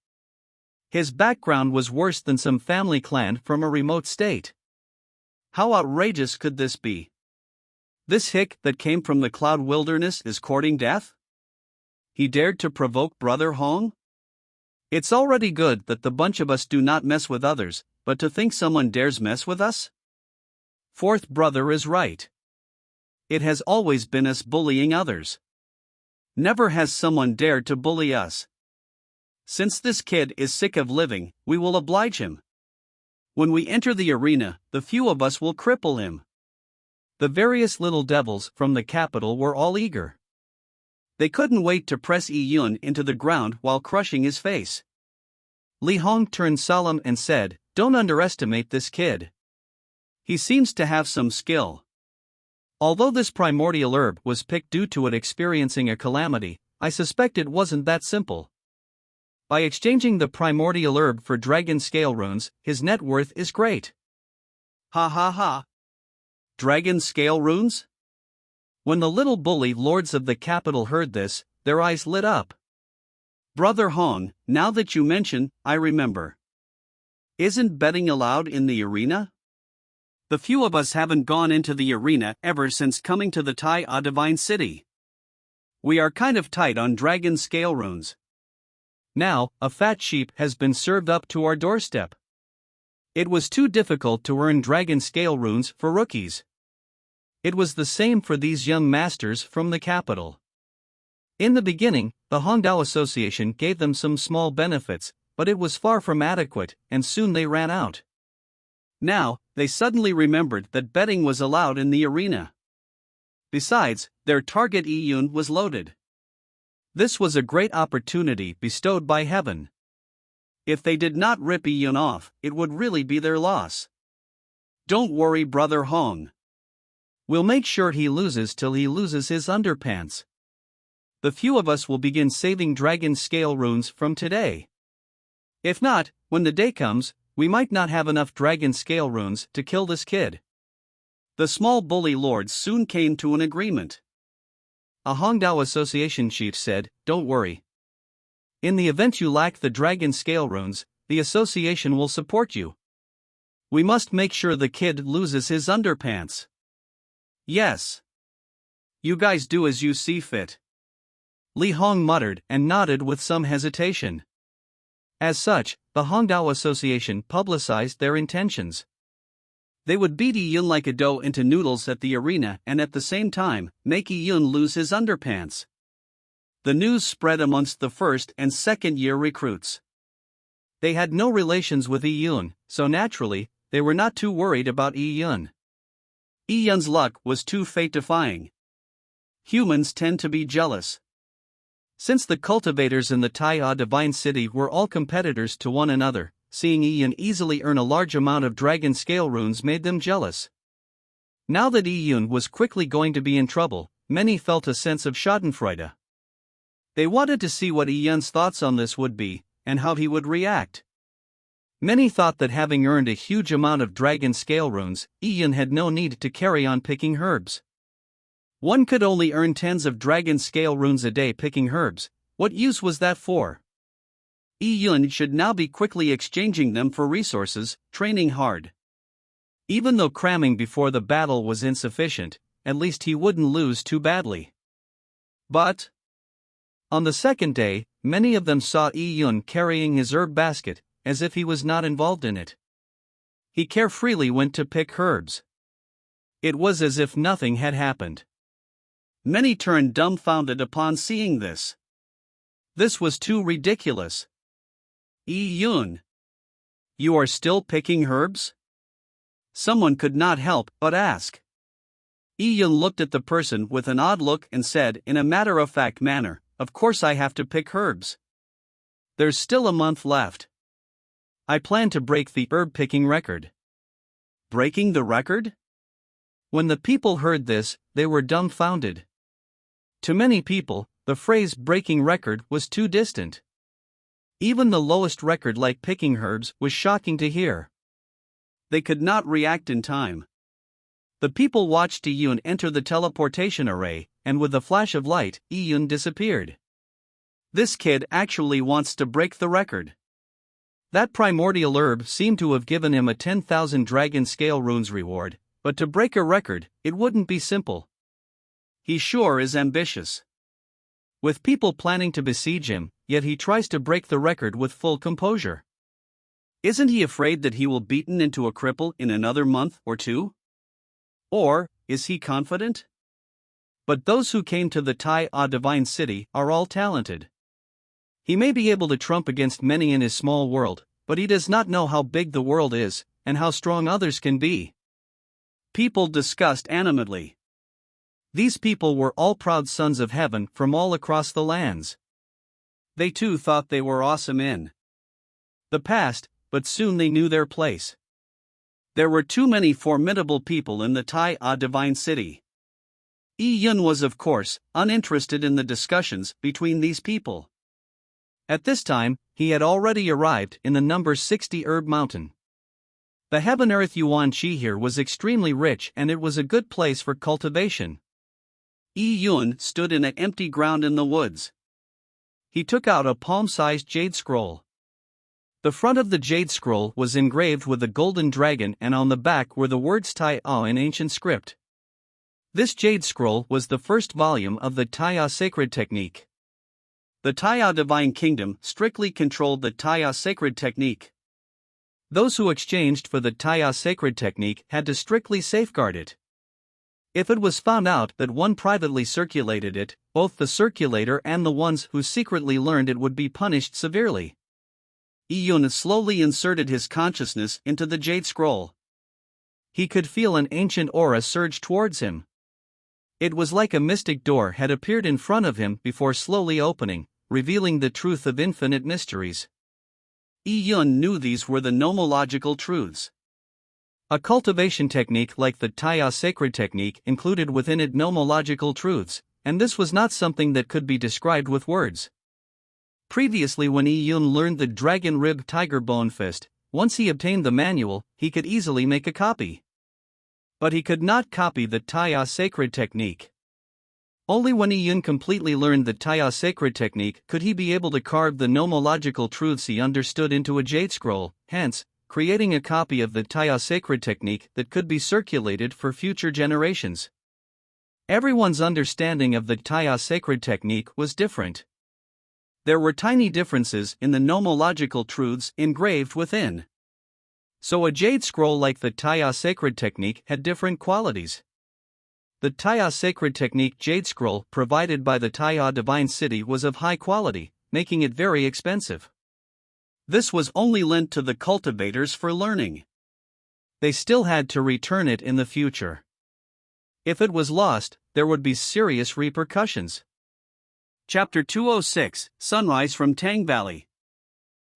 His background was worse than some family clan from a remote state. How outrageous could this be? This hick that came from the Cloud Wilderness is courting death? He dared to provoke Brother Hong? It's already good that the bunch of us do not mess with others, but to think someone dares mess with us? Fourth brother is right. It has always been us bullying others. Never has someone dared to bully us. Since this kid is sick of living, we will oblige him. When we enter the arena, the few of us will cripple him. The various little devils from the capital were all eager. They couldn't wait to press Lee Yun into the ground while crushing his face. Li Hong turned solemn and said, "Don't underestimate this kid. He seems to have some skill. Although this primordial herb was picked due to it experiencing a calamity, I suspect it wasn't that simple. By exchanging the primordial herb for dragon scale runes, his net worth is great." Ha ha ha. Dragon scale runes? When the little bully lords of the capital heard this, their eyes lit up. Brother Hong, now that you mention, I remember. Isn't betting allowed in the arena? The few of us haven't gone into the arena ever since coming to the Taiyao Divine City. We are kind of tight on dragon scale runes. Now, a fat sheep has been served up to our doorstep. It was too difficult to earn dragon scale runes for rookies. It was the same for these young masters from the capital. In the beginning, the Hongdao Association gave them some small benefits, but it was far from adequate, and soon they ran out. Now, they suddenly remembered that betting was allowed in the arena. Besides, their target Lee Yun was loaded. This was a great opportunity bestowed by heaven. If they did not rip Lee Yun off, it would really be their loss. Don't worry, Brother Hong. We'll make sure he loses till he loses his underpants. The few of us will begin saving dragon scale runes from today. If not, when the day comes, we might not have enough dragon scale runes to kill this kid. The small bully lords soon came to an agreement. A Hongdao Association chief said, "Don't worry. In the event you lack the dragon scale runes, the association will support you. We must make sure the kid loses his underpants." Yes. You guys do as you see fit. Li Hong muttered and nodded with some hesitation. As such, the Hongdao Association publicized their intentions. They would beat Lee Yun like a dough into noodles at the arena and at the same time, make Lee Yun lose his underpants. The news spread amongst the first and second year recruits. They had no relations with Iyun, so naturally, they were not too worried about Iyun. Iyun's luck was too fate-defying. Humans tend to be jealous. Since the cultivators in the Taiya Divine City were all competitors to one another, seeing Iyun easily earn a large amount of dragon scale runes made them jealous. Now that Iyun was quickly going to be in trouble, many felt a sense of schadenfreude. They wanted to see what Iyun's thoughts on this would be, and how he would react. Many thought that having earned a huge amount of dragon scale runes, Iyun had no need to carry on picking herbs. One could only earn tens of dragon scale runes a day picking herbs. What use was that for? Iyun should now be quickly exchanging them for resources, training hard. Even though cramming before the battle was insufficient, at least he wouldn't lose too badly. But on the second day, many of them saw Iyun carrying his herb basket, as if he was not involved in it. He carefreely went to pick herbs. It was as if nothing had happened. Many turned dumbfounded upon seeing this. This was too ridiculous. Iyun, you are still picking herbs? Someone could not help but ask. Iyun looked at the person with an odd look and said in a matter-of-fact manner, "Of course I have to pick herbs. There's still a month left. I plan to break the herb-picking record." Breaking the record? When the people heard this, they were dumbfounded. To many people, the phrase breaking record was too distant. Even the lowest record like picking herbs was shocking to hear. They could not react in time. The people watched Iyun enter the teleportation array, and with a flash of light, Iyun disappeared. This kid actually wants to break the record. That primordial herb seemed to have given him a 10,000 dragon scale runes reward, but to break a record, it wouldn't be simple. He sure is ambitious. With people planning to besiege him, yet he tries to break the record with full composure. Isn't he afraid that he will be beaten into a cripple in another month or two? Or is he confident? But those who came to the Taiya Divine City are all talented. He may be able to trump against many in his small world, but he does not know how big the world is, and how strong others can be. People discussed animatedly. These people were all proud sons of heaven from all across the lands. They too thought they were awesome in the past, but soon they knew their place. There were too many formidable people in the Taiya Divine City. Iyun was of course uninterested in the discussions between these people. At this time, he had already arrived in the number 60 Herb Mountain. The Heaven Earth Yuan Chi here was extremely rich and it was a good place for cultivation. Iyun stood in an empty ground in the woods. He took out a palm-sized jade scroll. The front of the jade scroll was engraved with a golden dragon and on the back were the words Taiya in ancient script. This jade scroll was the first volume of the Taiya Sacred Technique. The Taiya Divine Kingdom strictly controlled the Taiya Sacred Technique. Those who exchanged for the Taiya Sacred Technique had to strictly safeguard it. If it was found out that one privately circulated it, both the circulator and the ones who secretly learned it would be punished severely. Iyun slowly inserted his consciousness into the jade scroll. He could feel an ancient aura surge towards him. It was like a mystic door had appeared in front of him before slowly opening, revealing the truth of infinite mysteries. Iyun knew these were the nomological truths. A cultivation technique like the Taiya Sacred Technique included within it nomological truths, and this was not something that could be described with words. Previously, when Iyun learned the Dragon Rib Tiger Bone Fist, once he obtained the manual, he could easily make a copy. But he could not copy the Taiya Sacred Technique. Only when Iyun completely learned the Taiya Sacred Technique could he be able to carve the nomological truths he understood into a jade scroll, hence, creating a copy of the Taiya Sacred Technique that could be circulated for future generations. Everyone's understanding of the Taiya Sacred Technique was different. There were tiny differences in the nomological truths engraved within. So a jade scroll like the Taiya Sacred Technique had different qualities. the Taya sacred technique jade scroll provided by the Taya divine city was of high quality, making it very expensive. This was only lent to the cultivators for learning. They still had to return it in the future. If it was lost, there would be serious repercussions. Chapter 206, Sunrise from Tang Valley.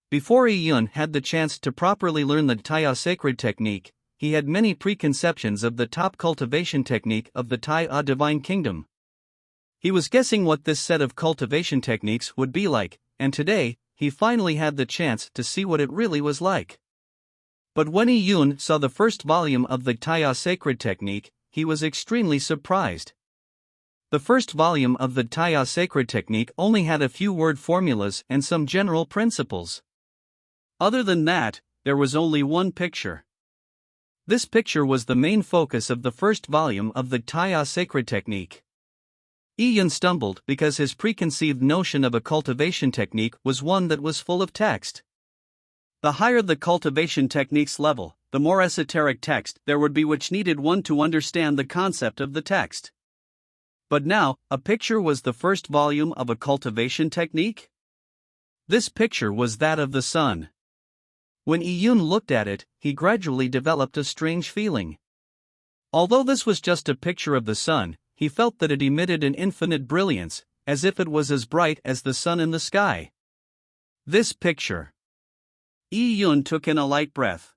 Before Yi Yun had the chance to properly learn the Taya sacred technique, he had many preconceptions of the top cultivation technique of the Taya divine kingdom. He was guessing what this set of cultivation techniques would be like, and today, he finally had the chance to see what it really was like. But when Yi Yun saw the first volume of the Taya sacred technique, he was extremely surprised. The first volume of the Taya sacred technique only had a few word formulas and some general principles. Other than that, there was only one picture. This picture was the main focus of the first volume of the Taya sacred technique. Yi Yun stumbled because his preconceived notion of a cultivation technique was one that was full of text. The higher the cultivation technique's level, the more esoteric text there would be, which needed one to understand the concept of the text. But now, a picture was the first volume of a cultivation technique? This picture was that of the sun. When Yi Yun looked at it, he gradually developed a strange feeling. Although this was just a picture of the sun, he felt that it emitted an infinite brilliance, as if it was as bright as the sun in the sky. This picture. Yi Yun took in a light breath.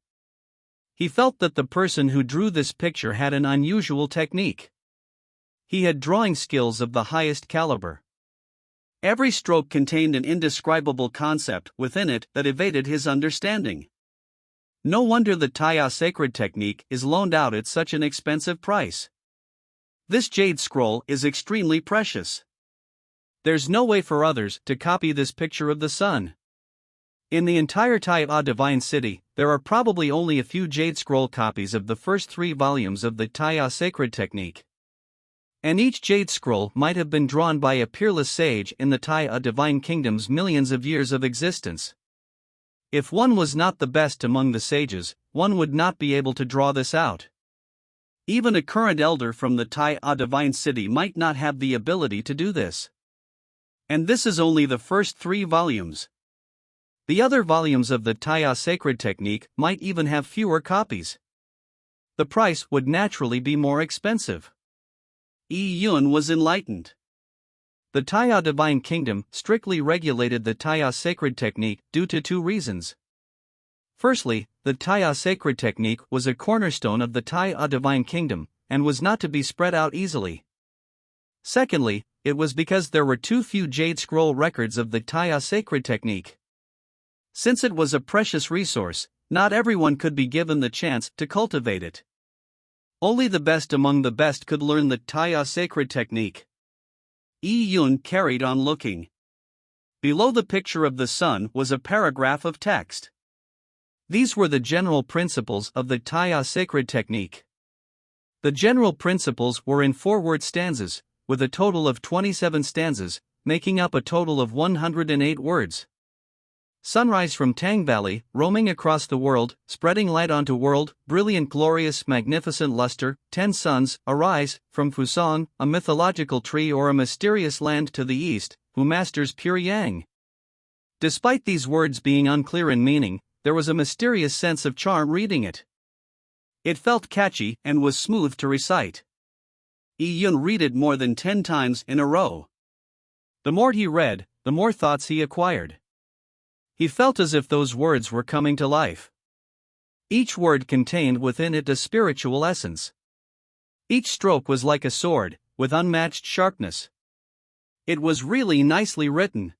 He felt that the person who drew this picture had an unusual technique. He had drawing skills of the highest caliber. Every stroke contained an indescribable concept within it that evaded his understanding. No wonder the Taya sacred technique is loaned out at such an expensive price. This jade scroll is extremely precious. There's no way for others to copy this picture of the sun. In the entire Taya divine city, there are probably only a few jade scroll copies of the first 3 volumes of the Taya sacred technique. And each jade scroll might have been drawn by a peerless sage in the Taya divine kingdom's millions of years of existence. If one was not the best among the sages, one would not be able to draw this out. Even a current elder from the Taya divine city might not have the ability to do this. And this is only the first 3 volumes. The other volumes of the Taya sacred technique might even have fewer copies. The price would naturally be more expensive. Yi Yun was enlightened. The Taya divine kingdom strictly regulated the Taya sacred technique due to 2 reasons. Firstly, the Taya sacred technique was a cornerstone of the Taya divine kingdom, and was not to be spread out easily. Secondly, it was because there were too few jade scroll records of the Taya sacred technique. Since it was a precious resource, not everyone could be given the chance to cultivate it. Only the best among the best could learn the Taya sacred technique. Yi Yun carried on looking. Below the picture of the sun was a paragraph of text. These were the general principles of the Taya sacred technique. The general principles were in 4-word stanzas, with a total of 27 stanzas, making up a total of 108 words. Sunrise from Tang Valley, roaming across the world, spreading light onto world, brilliant, glorious, magnificent luster, 10 suns, arise, from Fusang, a mythological tree or a mysterious land to the east, who masters pure yang. Despite these words being unclear in meaning, there was a mysterious sense of charm reading it. It felt catchy and was smooth to recite. Yi Yun read it more than 10 times in a row. The more he read, the more thoughts he acquired. He felt as if those words were coming to life. Each word contained within it a spiritual essence. Each stroke was like a sword, with unmatched sharpness. It was really nicely written.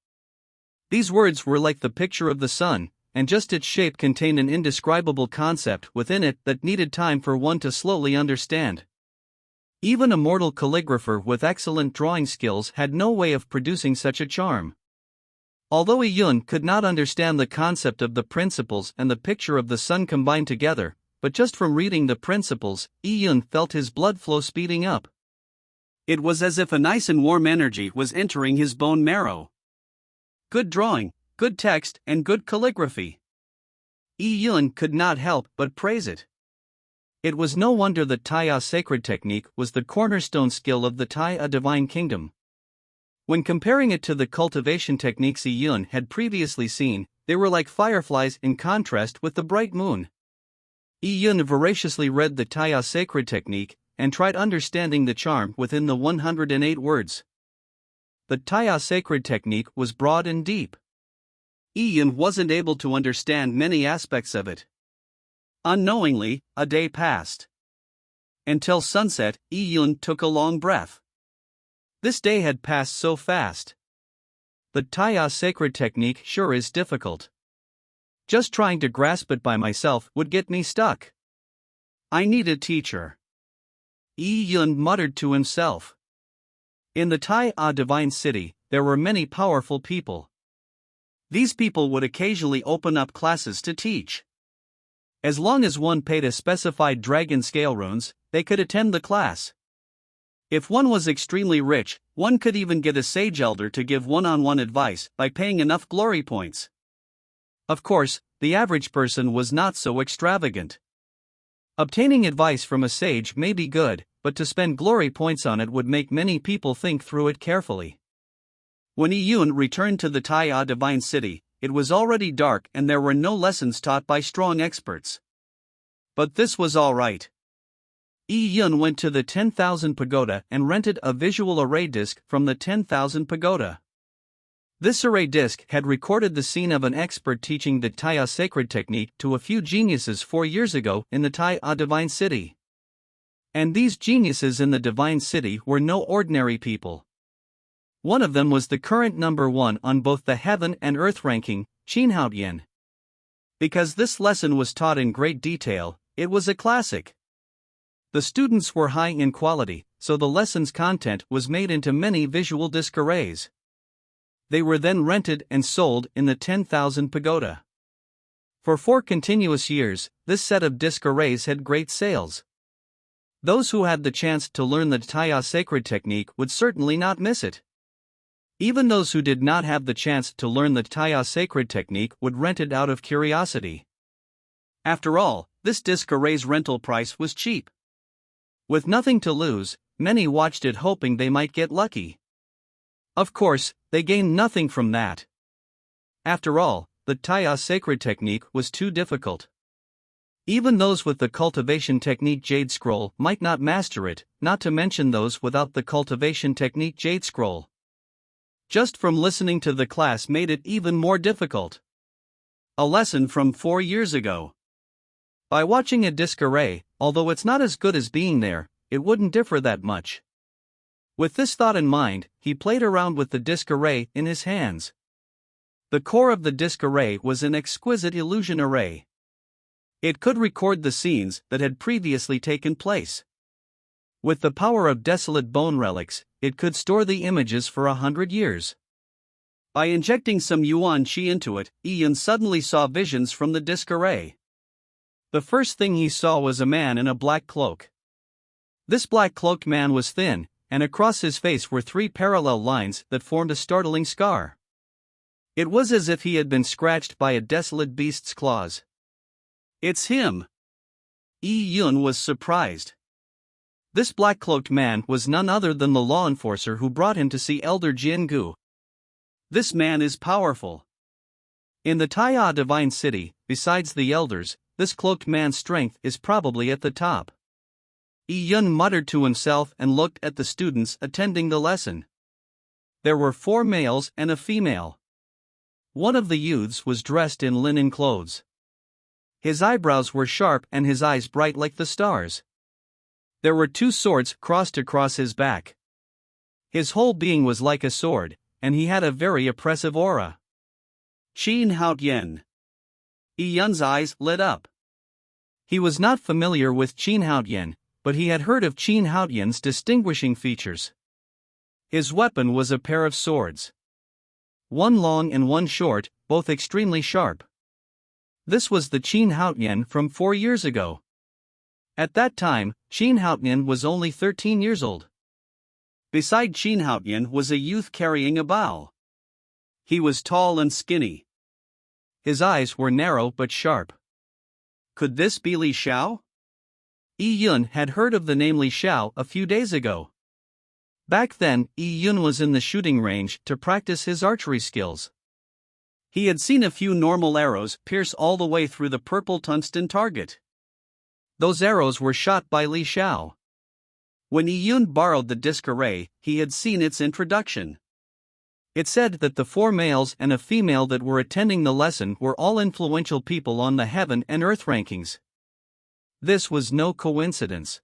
These words were like the picture of the sun, and just its shape contained an indescribable concept within it that needed time for one to slowly understand. Even a mortal calligrapher with excellent drawing skills had no way of producing such a charm. Although Yi Yun could not understand the concept of the principles and the picture of the sun combined together, but just from reading the principles, Yi Yun felt his blood flow speeding up. It was as if a nice and warm energy was entering his bone marrow. Good drawing, good text, and good calligraphy. Yi Yun could not help but praise it. It was no wonder that Taya sacred technique was the cornerstone skill of the Taya divine kingdom. When comparing it to the cultivation techniques Yun had previously seen, they were like fireflies in contrast with the bright moon. Yun voraciously read the Taya sacred technique and tried understanding the charm within the 108 words. The Taya sacred technique was broad and deep. Yun wasn't able to understand many aspects of it. Unknowingly, a day passed. Until sunset, Yun took a long breath. This day had passed so fast. The Taya sacred technique sure is difficult. Just trying to grasp it by myself would get me stuck. I need a teacher. Yun muttered to himself. In the Taya divine city, there were many powerful people. These people would occasionally open up classes to teach. As long as one paid a specified dragon scale runes, they could attend the class. If one was extremely rich, one could even get a sage elder to give one-on-one advice by paying enough glory points. Of course, the average person was not so extravagant. Obtaining advice from a sage may be good, but to spend glory points on it would make many people think through it carefully. When Yun returned to the Taya divine city, it was already dark and there were no lessons taught by strong experts. But this was all right. Yun went to the 10,000 pagoda and rented a visual array disc from the 10,000 pagoda. This array disc had recorded the scene of an expert teaching the Taya sacred technique to a few geniuses 4 years ago in the Taya divine city. And these geniuses in the divine city were no ordinary people. One of them was the current number 1 on both the heaven and earth ranking, Qin Haotian. Because this lesson was taught in great detail, it was a classic. The students were high in quality, so the lesson's content was made into many visual disc arrays. They were then rented and sold in the 10,000 pagoda. For 4 continuous years, this set of disc arrays had great sales. Those who had the chance to learn the Taya sacred technique would certainly not miss it. Even those who did not have the chance to learn the Taya sacred technique would rent it out of curiosity. After all, this disc array's rental price was cheap. With nothing to lose, many watched it hoping they might get lucky. Of course, they gained nothing from that. After all, the Taya sacred technique was too difficult. Even those with the cultivation technique Jade Scroll might not master it, not to mention those without the cultivation technique Jade Scroll. Just from listening to the class made it even more difficult. A lesson from 4 years ago. By watching a disc array, although it's not as good as being there, it wouldn't differ that much. With this thought in mind, he played around with the disc array in his hands. The core of the disc array was an exquisite illusion array. It could record the scenes that had previously taken place. With the power of desolate bone relics, it could store the images for 100 years. By injecting some yuan qi into it, Yun suddenly saw visions from the disc array. The first thing he saw was a man in a black cloak. This black-cloaked man was thin, and across his face were 3 parallel lines that formed a startling scar. It was as if he had been scratched by a desolate beast's claws. It's him! Yun was surprised. This black-cloaked man was none other than the law enforcer who brought him to see Elder Jian Gu. This man is powerful. In the Taya divine city, besides the elders, this cloaked man's strength is probably at the top. Yun muttered to himself and looked at the students attending the lesson. There were 4 males and a female. One of the youths was dressed in linen clothes. His eyebrows were sharp and his eyes bright like the stars. There were 2 swords crossed across his back. His whole being was like a sword, and he had a very oppressive aura. Qin Haotian. Yun's eyes lit up. He was not familiar with Qin Haotian, but he had heard of Qin Haotian's distinguishing features. His weapon was a pair of swords. One long and one short, both extremely sharp. This was the Qin Haotian from 4 years ago. At that time, Qin Haotian was only 13 years old. Beside Qin Haotian was a youth carrying a bow. He was tall and skinny. His eyes were narrow but sharp. Could this be Li Xiao? Yi Yun had heard of the name Li Xiao a few days ago. Back then, Yi Yun was in the shooting range to practice his archery skills. He had seen a few normal arrows pierce all the way through the purple tungsten target. Those arrows were shot by Li Xiao. When Yi Yun borrowed the disc array, he had seen its introduction. It said that the 4 males and a female that were attending the lesson were all influential people on the heaven and earth rankings. This was no coincidence.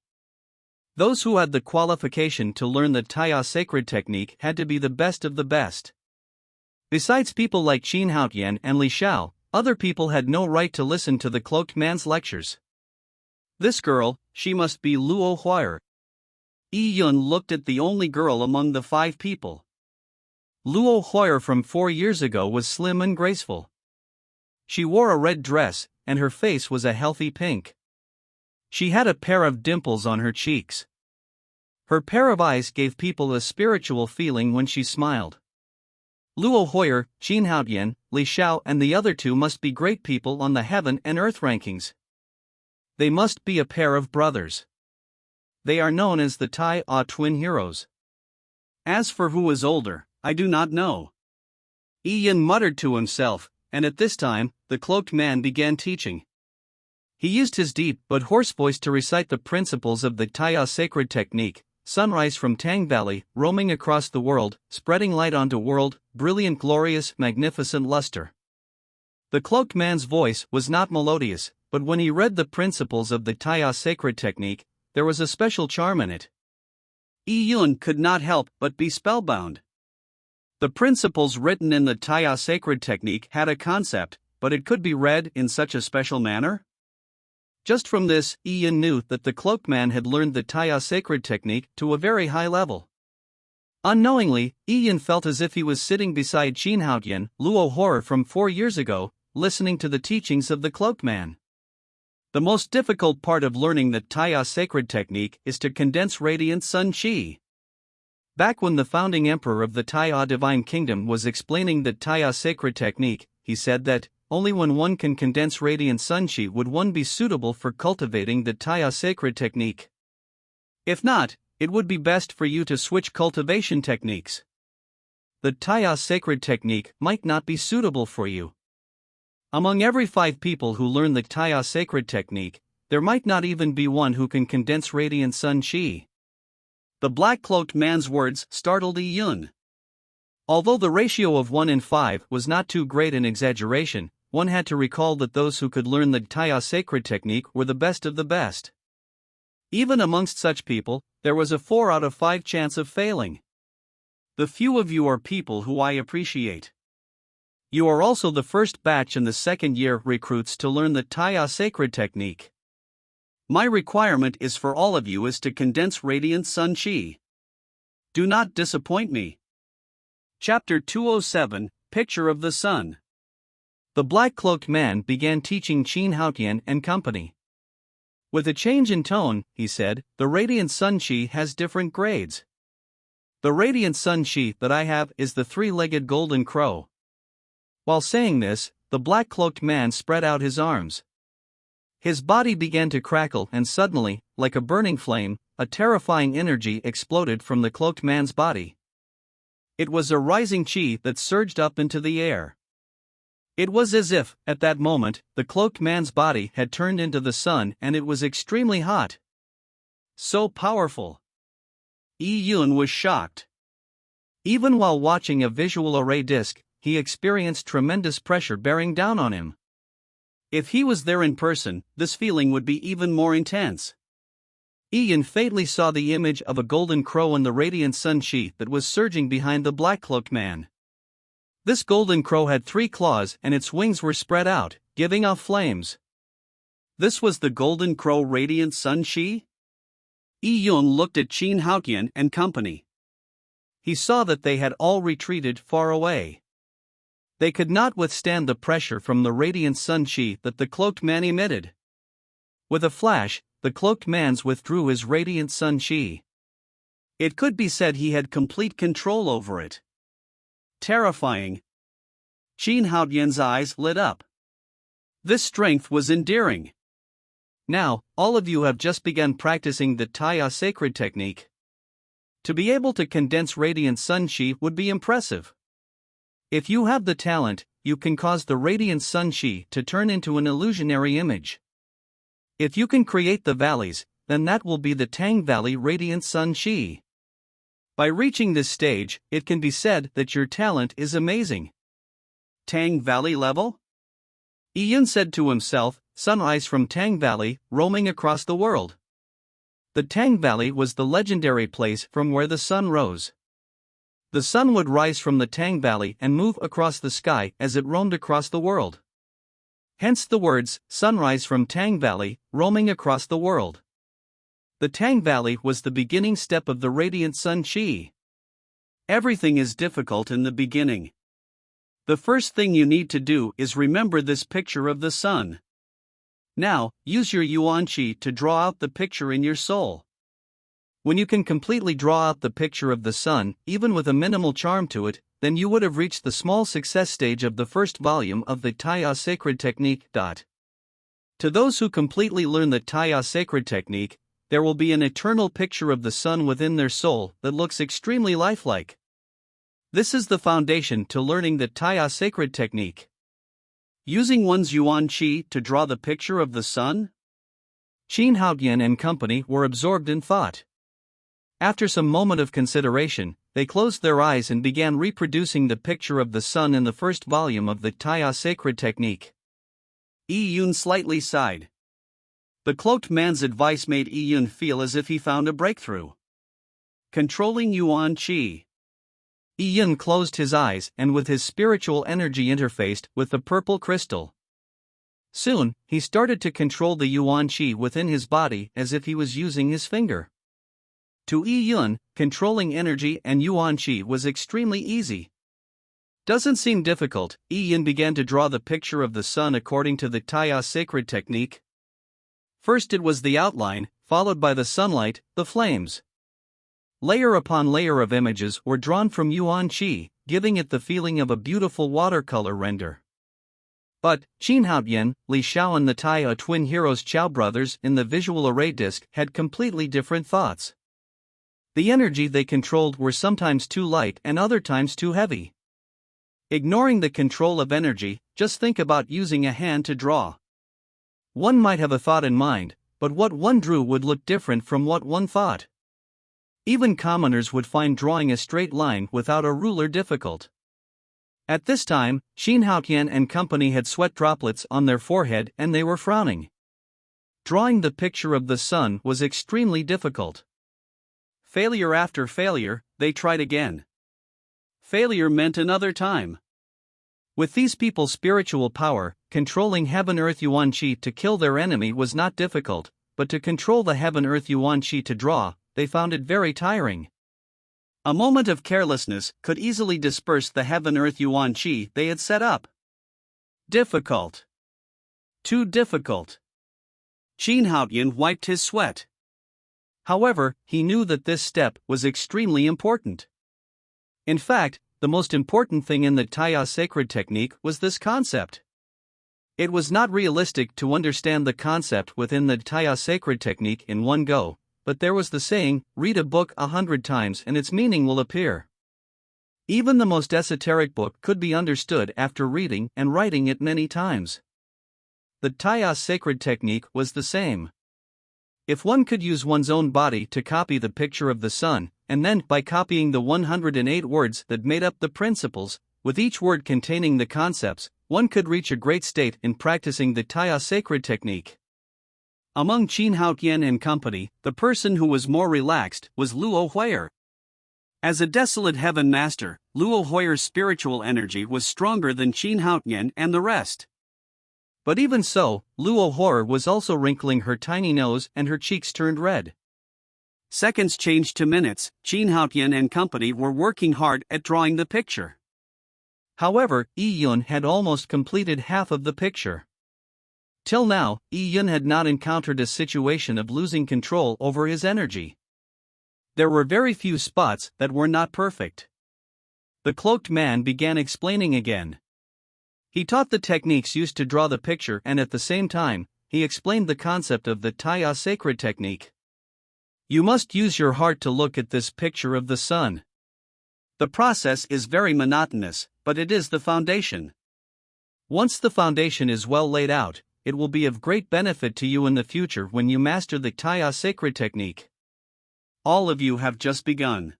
Those who had the qualification to learn the Taiya sacred technique had to be the best of the best. Besides people like Qin Haotian and Li Xiao, other people had no right to listen to the cloaked man's lectures. This girl, she must be Luo Huaer. Yi Yun looked at the only girl among the 5 people. Luo Huaer from 4 years ago was slim and graceful. She wore a red dress, and her face was a healthy pink. She had a pair of dimples on her cheeks. Her pair of eyes gave people a spiritual feeling when she smiled. Luo Huaer, Qin Haotian, Li Xiao and the other 2 must be great people on the heaven and earth rankings. They must be a pair of brothers. They are known as the Taiya twin heroes. As for who is older, I do not know. Yi Yun muttered to himself, and at this time, the cloaked man began teaching. He used his deep but hoarse voice to recite the principles of the Taiya sacred technique: sunrise from Tang Valley, roaming across the world, spreading light onto world, brilliant, glorious, magnificent luster. The cloaked man's voice was not melodious, but when he read the principles of the Taiya sacred technique, there was a special charm in it. Yi Yun could not help but be spellbound. The principles written in the Taiya sacred technique had a concept, but it could be read in such a special manner? Just from this, Yi Yun knew that the cloaked man had learned the Taiya sacred technique to a very high level. Unknowingly, Yi Yun felt as if he was sitting beside Qin Haotian, Luo Huaer from 4 years ago, listening to the teachings of the cloaked man. The most difficult part of learning the Taiya sacred technique is to condense radiant sun qi. Back when the founding emperor of the Taiya divine kingdom was explaining the Taiya sacred technique, he said that only when one can condense radiant sun qi would one be suitable for cultivating the Taiya sacred technique. If not, it would be best for you to switch cultivation techniques. The Taiya sacred technique might not be suitable for you. Among every 5 people who learn the Taiya sacred technique, there might not even be one who can condense radiant sun qi. The black-cloaked man's words startled Yi Yun. Although the ratio of 1 in 5 was not too great an exaggeration, one had to recall that those who could learn the Taiya sacred technique were the best of the best. Even amongst such people, there was a 4 out of 5 chance of failing. The few of you are people who I appreciate. You are also the first batch and the second-year recruits to learn the Taiya sacred technique. My requirement is for all of you is to condense radiant sun qi. Do not disappoint me. Chapter 207, Picture of the Sun. The black-cloaked man began teaching Qin Haotian and company. With a change in tone, he said, the radiant sun qi has different grades. The radiant sun qi that I have is the 3-legged golden crow. While saying this, the black-cloaked man spread out his arms. His body began to crackle and suddenly, like a burning flame, a terrifying energy exploded from the cloaked man's body. It was a rising qi that surged up into the air. It was as if, at that moment, the cloaked man's body had turned into the sun and it was extremely hot. So powerful. Yi Yun was shocked. Even while watching a visual array disc, he experienced tremendous pressure bearing down on him. If he was there in person, this feeling would be even more intense. Yi Yun faintly saw the image of a golden crow in the radiant sun qi that was surging behind the black-cloaked man. This golden crow had 3 claws and its wings were spread out, giving off flames. This was the golden crow radiant sun qi? Yi Yun looked at Qin Haotian and company. He saw that they had all retreated far away. They could not withstand the pressure from the radiant sun qi that the cloaked man emitted. With a flash, the cloaked man withdrew his radiant sun qi. It could be said he had complete control over it. Terrifying. Qin Haotian's eyes lit up. This strength was endearing. Now, all of you have just begun practicing the Taya sacred technique. To be able to condense radiant sun chi would be impressive. If you have the talent, you can cause the radiant sun chi to turn into an illusionary image. If you can create the valleys, then that will be the Tang Valley radiant sun chi. By reaching this stage, it can be said that your talent is amazing. Tang Valley level? Yun said to himself, sunrise from Tang Valley, roaming across the world. The Tang Valley was the legendary place from where the sun rose. The sun would rise from the Tang Valley and move across the sky as it roamed across the world. Hence the words, sunrise from Tang Valley, roaming across the world. The Tang Valley was the beginning step of the radiant sun chi. Everything is difficult in the beginning. The first thing you need to do is remember this picture of the sun. Now, use your Yuan Qi to draw out the picture in your soul. When you can completely draw out the picture of the sun, even with a minimal charm to it, then you would have reached the small success stage of the first volume of the Taya sacred technique. To those who completely learn the Taya sacred technique, there will be an eternal picture of the sun within their soul that looks extremely lifelike. This is the foundation to learning the Taya sacred technique. Using one's Yuan Qi to draw the picture of the sun? Qin Haotian and company were absorbed in thought. After some moment of consideration, they closed their eyes and began reproducing the picture of the sun in the first volume of the Taya sacred technique. Yun slightly sighed. The cloaked man's advice made Yun feel as if he found a breakthrough. Controlling Yuan Qi. Yun closed his eyes and with his spiritual energy interfaced with the purple crystal. Soon, he started to control the Yuan Qi within his body as if he was using his finger. To Yun, controlling energy and Yuan Qi was extremely easy. Doesn't seem difficult. Yun began to draw the picture of the sun according to the Taya sacred technique. First it was the outline, followed by the sunlight, the flames. Layer upon layer of images were drawn from Yuan Qi, giving it the feeling of a beautiful watercolor render. But, Qin Haotian, Li Shao and the Taya twin heroes Chao brothers in the visual array disc had completely different thoughts. The energy they controlled were sometimes too light and other times too heavy. Ignoring the control of energy, just think about using a hand to draw. One might have a thought in mind, but what one drew would look different from what one thought. Even commoners would find drawing a straight line without a ruler difficult. At this time, Qin Haotian and company had sweat droplets on their forehead and they were frowning. Drawing the picture of the sun was extremely difficult. Failure after failure, they tried again. Failure meant another time. With these people's spiritual power, controlling heaven-earth Yuan Qi to kill their enemy was not difficult, but to control the heaven-earth Yuan Qi to draw, they found it very tiring. A moment of carelessness could easily disperse the heaven-earth Yuan Qi they had set up. Difficult. Too difficult. Qin Haotian wiped his sweat. However, he knew that this step was extremely important. In fact, the most important thing in the Taya sacred technique was this concept. It was not realistic to understand the concept within the Taya sacred technique in one go, but there was the saying, read a book 100 times and its meaning will appear. Even the most esoteric book could be understood after reading and writing it many times. The Taya sacred technique was the same. If one could use one's own body to copy the picture of the sun, and then by copying the 108 words that made up the principles, with each word containing the concepts, one could reach a great state in practicing the Taya sacred technique. Among Qin Haotian and company, the person who was more relaxed was Luo Huier. As a desolate heaven master, Luo Huier's spiritual energy was stronger than Qin Haotian and the rest. But even so, Luo Huier was also wrinkling her tiny nose and her cheeks turned red. Seconds changed to minutes. Qin Haotian and company were working hard at drawing the picture. However, Yun had almost completed half of the picture. Till now, Yun had not encountered a situation of losing control over his energy. There were very few spots that were not perfect. The cloaked man began explaining again. He taught the techniques used to draw the picture and at the same time, he explained the concept of the Taya sacred technique. You must use your heart to look at this picture of the sun. The process is very monotonous, but it is the foundation. Once the foundation is well laid out, it will be of great benefit to you in the future when you master the Taya sacred technique. All of you have just begun.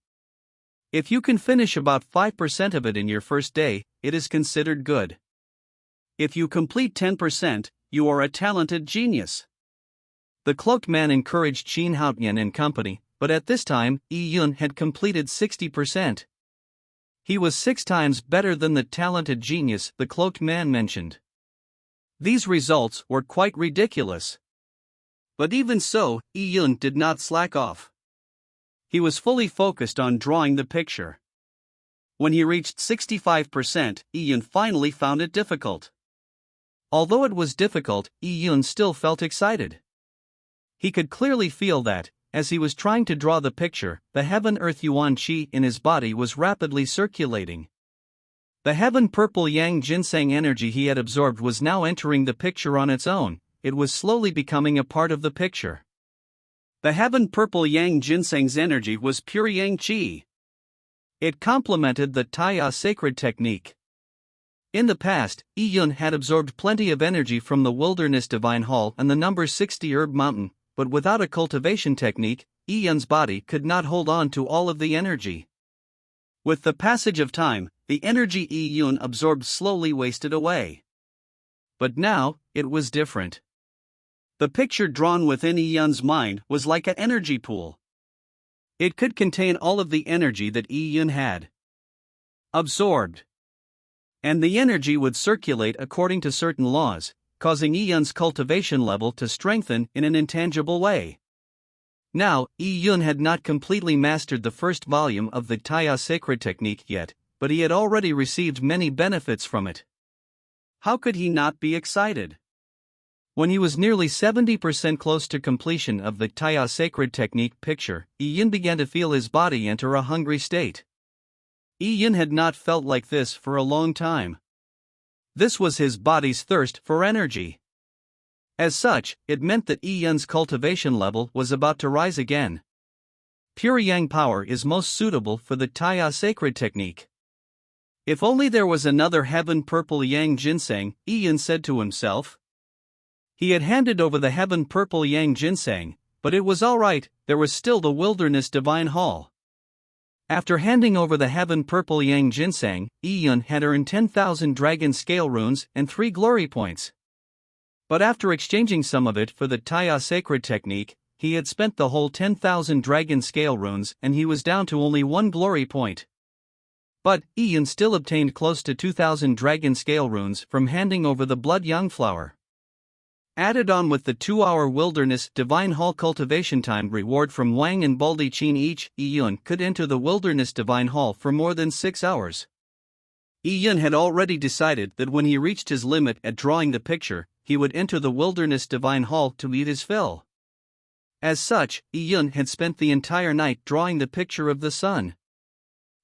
If you can finish about 5% of it in your first day, it is considered good. If you complete 10%, you are a talented genius. The cloaked man encouraged Qin Haotian and company, but at this time, Yi Yun had completed 60%. He was 6 times better than the talented genius the cloaked man mentioned. These results were quite ridiculous. But even so, Yi Yun did not slack off. He was fully focused on drawing the picture. When he reached 65%, Yi Yun finally found it difficult. Although it was difficult, Yi Yun still felt excited. He could clearly feel that, as he was trying to draw the picture, the heaven-earth yuan qi in his body was rapidly circulating. The heaven-purple yang ginseng energy he had absorbed was now entering the picture on its own. It was slowly becoming a part of the picture. The heaven-purple yang ginseng's energy was pure yang qi. It complemented the Taya sacred technique. In the past, Yi Yun had absorbed plenty of energy from the Wilderness Divine Hall and the number 60 Herb Mountain, but without a cultivation technique, Yi Yun's body could not hold on to all of the energy. With the passage of time, the energy Yi Yun absorbed slowly wasted away. But now, it was different. The picture drawn within Yi Yun's mind was like an energy pool. It could contain all of the energy that Yi Yun had absorbed. And the energy would circulate according to certain laws, causing Yi Yun's cultivation level to strengthen in an intangible way. Now, Yi Yun had not completely mastered the first volume of the Taya sacred technique yet, but he had already received many benefits from it. How could he not be excited? When he was nearly 70% close to completion of the Taya sacred technique picture, Yi Yun began to feel his body enter a hungry state. Yi Yun had not felt like this for a long time. This was his body's thirst for energy. As such, it meant that Yi Yun's cultivation level was about to rise again. Pure yang power is most suitable for the Taya sacred technique. If only there was another heaven purple yang ginseng, Yi Yun said to himself. He had handed over the heaven purple yang ginseng, but it was alright, there was still the Wilderness Divine Hall. After handing over the heaven purple yang ginseng, Yi Yun had earned 10,000 dragon scale runes and 3 glory points. But after exchanging some of it for the Taya sacred technique, he had spent the whole 10,000 dragon scale runes and he was down to only 1 glory point. But Yi Yun still obtained close to 2,000 dragon scale runes from handing over the blood yang flower. Added on with the 2-hour Wilderness Divine Hall cultivation time reward from Wang and Baldi Qin each, Yi Yun could enter the Wilderness Divine Hall for more than 6 hours. Yi Yun had already decided that when he reached his limit at drawing the picture, he would enter the Wilderness Divine Hall to eat his fill. As such, Yi Yun had spent the entire night drawing the picture of the sun.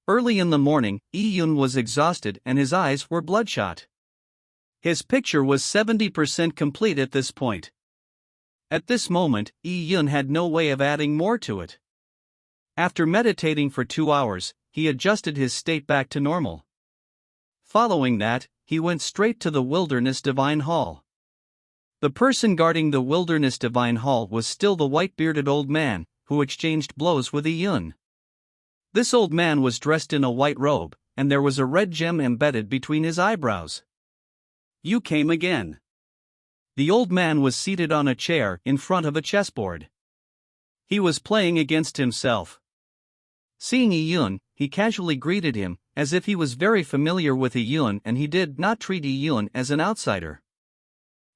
Early in the morning, Yi Yun was exhausted and his eyes were bloodshot. His picture was 70% complete at this point. At this moment, Yi Yun had no way of adding more to it. After meditating for 2 hours, he adjusted his state back to normal. Following that, he went straight to the Wilderness Divine Hall. The person guarding the Wilderness Divine Hall was still the white-bearded old man, who exchanged blows with Yi Yun. This old man was dressed in a white robe, and there was a red gem embedded between his eyebrows. You came again. The old man was seated on a chair in front of a chessboard. He was playing against himself. Seeing Yi Yun, he casually greeted him, as if he was very familiar with Yi Yun and he did not treat Yi Yun as an outsider.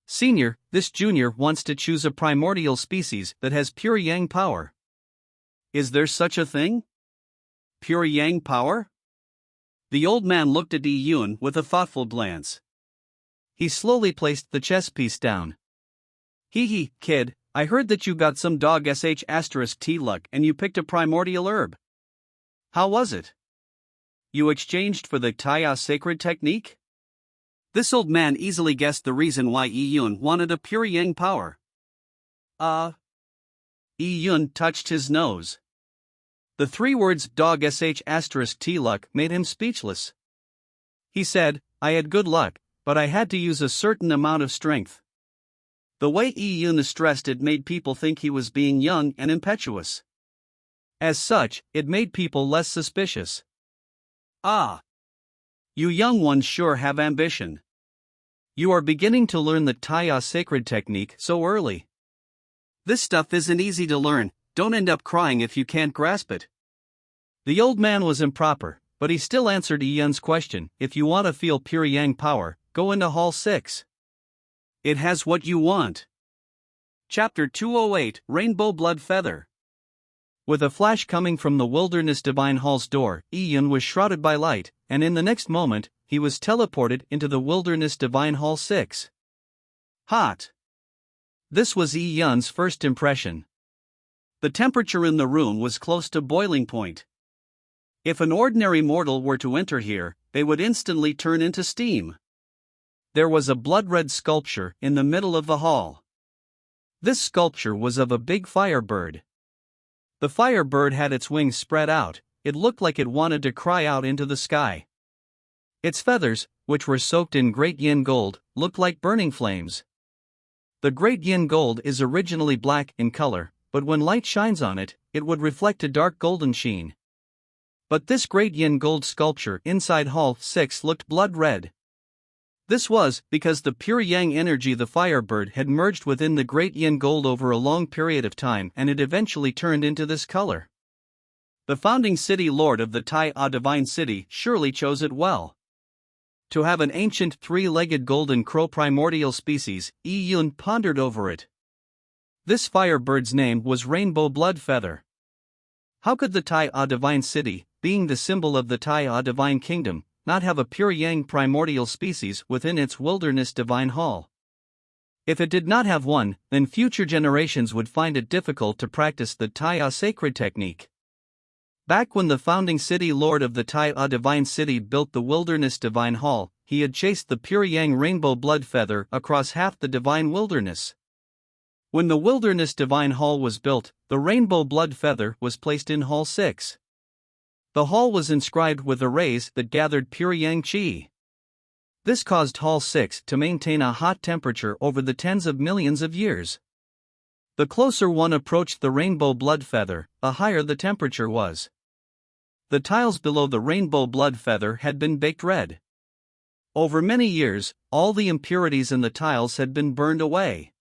Senior, this junior wants to choose a primordial species that has pure yang power. Is there such a thing? Pure yang power? The old man looked at Yi Yun with a thoughtful glance. He slowly placed the chess piece down. Hee, kid, I heard that you got some dog sh*t luck and you picked a primordial herb. How was it? You exchanged for the Taya sacred technique? This old man easily guessed the reason why Yi Yun wanted a pure yang power. Yi Yun touched his nose. The 3 words dog sh*t luck made him speechless. He said, I had good luck, but I had to use a certain amount of strength. The way Yi Yun stressed it made people think he was being young and impetuous. As such, it made people less suspicious. You young ones sure have ambition. You are beginning to learn the Taiya sacred technique so early. This stuff isn't easy to learn, don't end up crying if you can't grasp it. The old man was improper, but he still answered Yi Yun's question. If you want to feel pure yang power, go into Hall 6. It has what you want. Chapter 208, Rainbow Blood Feather. With a flash coming from the Wilderness Divine Hall's door, Yi Yun was shrouded by light, and in the next moment, he was teleported into the Wilderness Divine Hall 6. Hot. This was Yi Yun's first impression. The temperature in the room was close to boiling point. If an ordinary mortal were to enter here, they would instantly turn into steam. There was a blood-red sculpture in the middle of the hall. This sculpture was of a big firebird. The firebird had its wings spread out, it looked like it wanted to cry out into the sky. Its feathers, which were soaked in great yin gold, looked like burning flames. The great yin gold is originally black in color, but when light shines on it, it would reflect a dark golden sheen. But this great yin gold sculpture inside Hall 6 looked blood red. This was because the pure yang energy the firebird had merged within the great yin gold over a long period of time, and it eventually turned into this color. The founding city lord of the Taiya Divine City surely chose it well. To have an ancient 3-legged golden crow primordial species, Yi Yun pondered over it. This firebird's name was Rainbow Blood Feather. How could the Taiya Divine City, being the symbol of the Taiya Divine Kingdom, not have a pure yang primordial species within its Wilderness Divine Hall? If it did not have one, then future generations would find it difficult to practice the Taiya sacred technique. Back when the founding city lord of the Taiya Divine City built the Wilderness Divine Hall, he had chased the pure yang Rainbow Blood Feather across half the divine wilderness. When the Wilderness Divine Hall was built, the Rainbow Blood Feather was placed in Hall 6. The hall was inscribed with arrays that gathered pure yang qi. This caused Hall 6 to maintain a hot temperature over the tens of millions of years. The closer one approached the Rainbow Blood Feather, the higher the temperature was. The tiles below the Rainbow Blood Feather had been baked red. Over many years, all the impurities in the tiles had been burned away.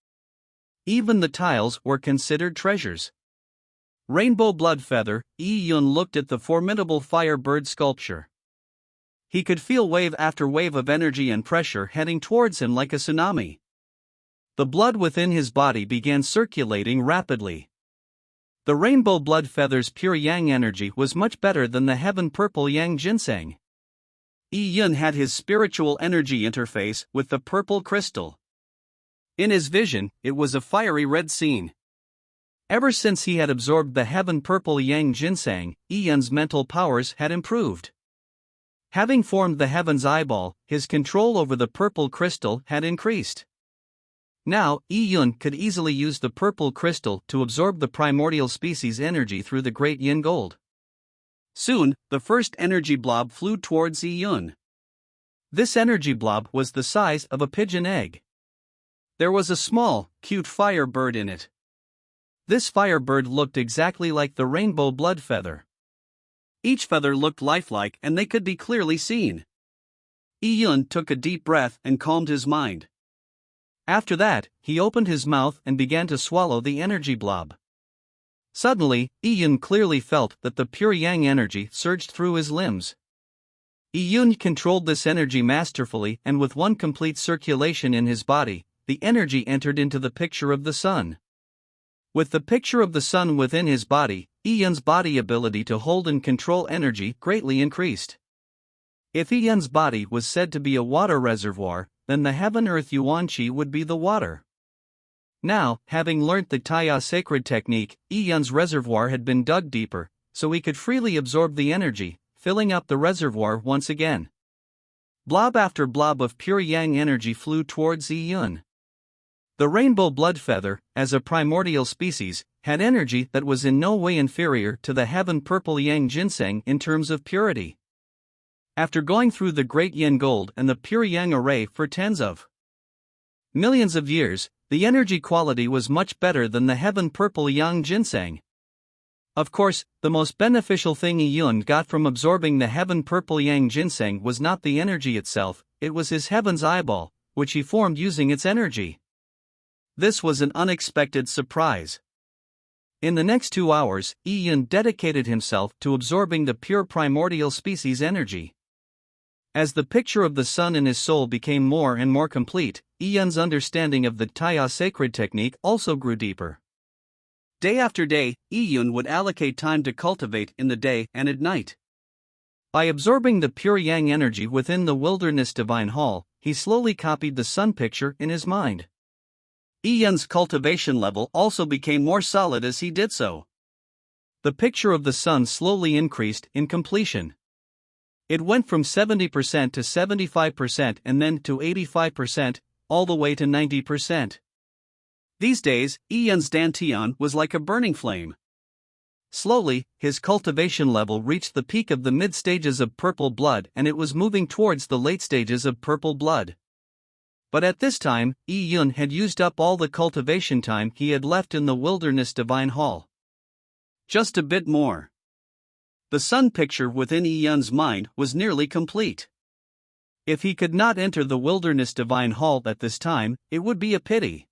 Even the tiles were considered treasures. Rainbow Blood Feather, Yi Yun looked at the formidable firebird sculpture. He could feel wave after wave of energy and pressure heading towards him like a tsunami. The blood within his body began circulating rapidly. The Rainbow Blood Feather's pure yang energy was much better than the heaven purple yang ginseng. Yi Yun had his spiritual energy interface with the purple crystal. In his vision, it was a fiery red scene. Ever since he had absorbed the heaven purple yang ginseng, Yi Yun's mental powers had improved. Having formed the heaven's eyeball, his control over the purple crystal had increased. Now, Yi Yun could easily use the purple crystal to absorb the primordial species' energy through the great yin gold. Soon, the first energy blob flew towards Yi Yun. This energy blob was the size of a pigeon egg. There was a small, cute firebird in it. This firebird looked exactly like the Rainbow Blood Feather. Each feather looked lifelike and they could be clearly seen. Yi Yun took a deep breath and calmed his mind. After that, he opened his mouth and began to swallow the energy blob. Suddenly, Yi Yun clearly felt that the pure yang energy surged through his limbs. Yi Yun controlled this energy masterfully, and with one complete circulation in his body, the energy entered into the picture of the sun. With the picture of the sun within his body, Yi Yun's body ability to hold and control energy greatly increased. If Yi Yun's body was said to be a water reservoir, then the heaven-earth Yuan Qi would be the water. Now, having learnt the Taiya sacred technique, Yi Yun's reservoir had been dug deeper, so he could freely absorb the energy, filling up the reservoir once again. Blob after blob of pure yang energy flew towards Yi Yun. The rainbow blood feather, as a primordial species, had energy that was in no way inferior to the heaven purple yang ginseng in terms of purity. After going through the great yin gold and the pure yang array for tens of millions of years, the energy quality was much better than the heaven purple yang ginseng. Of course, the most beneficial thing Yi Yun got from absorbing the heaven purple yang ginseng was not the energy itself, it was his heaven's eyeball, which he formed using its energy. This was an unexpected surprise. In the next 2 hours, Yi Yun dedicated himself to absorbing the pure primordial species energy. As the picture of the sun in his soul became more and more complete, Yi Yun's understanding of the Taiya sacred technique also grew deeper. Day after day, Yi Yun would allocate time to cultivate in the day and at night. By absorbing the pure yang energy within the wilderness divine hall, he slowly copied the sun picture in his mind. Yi Yun's cultivation level also became more solid as he did so. The picture of the sun slowly increased in completion. It went from 70% to 75% and then to 85%, all the way to 90%. These days, Yi Yun's dantian was like a burning flame. Slowly, his cultivation level reached the peak of the mid-stages of purple blood and it was moving towards the late stages of purple blood. But at this time, Yi Yun had used up all the cultivation time he had left in the wilderness divine hall. Just a bit more. The sun picture within Yi Yun's mind was nearly complete. If he could not enter the wilderness divine hall at this time, it would be a pity.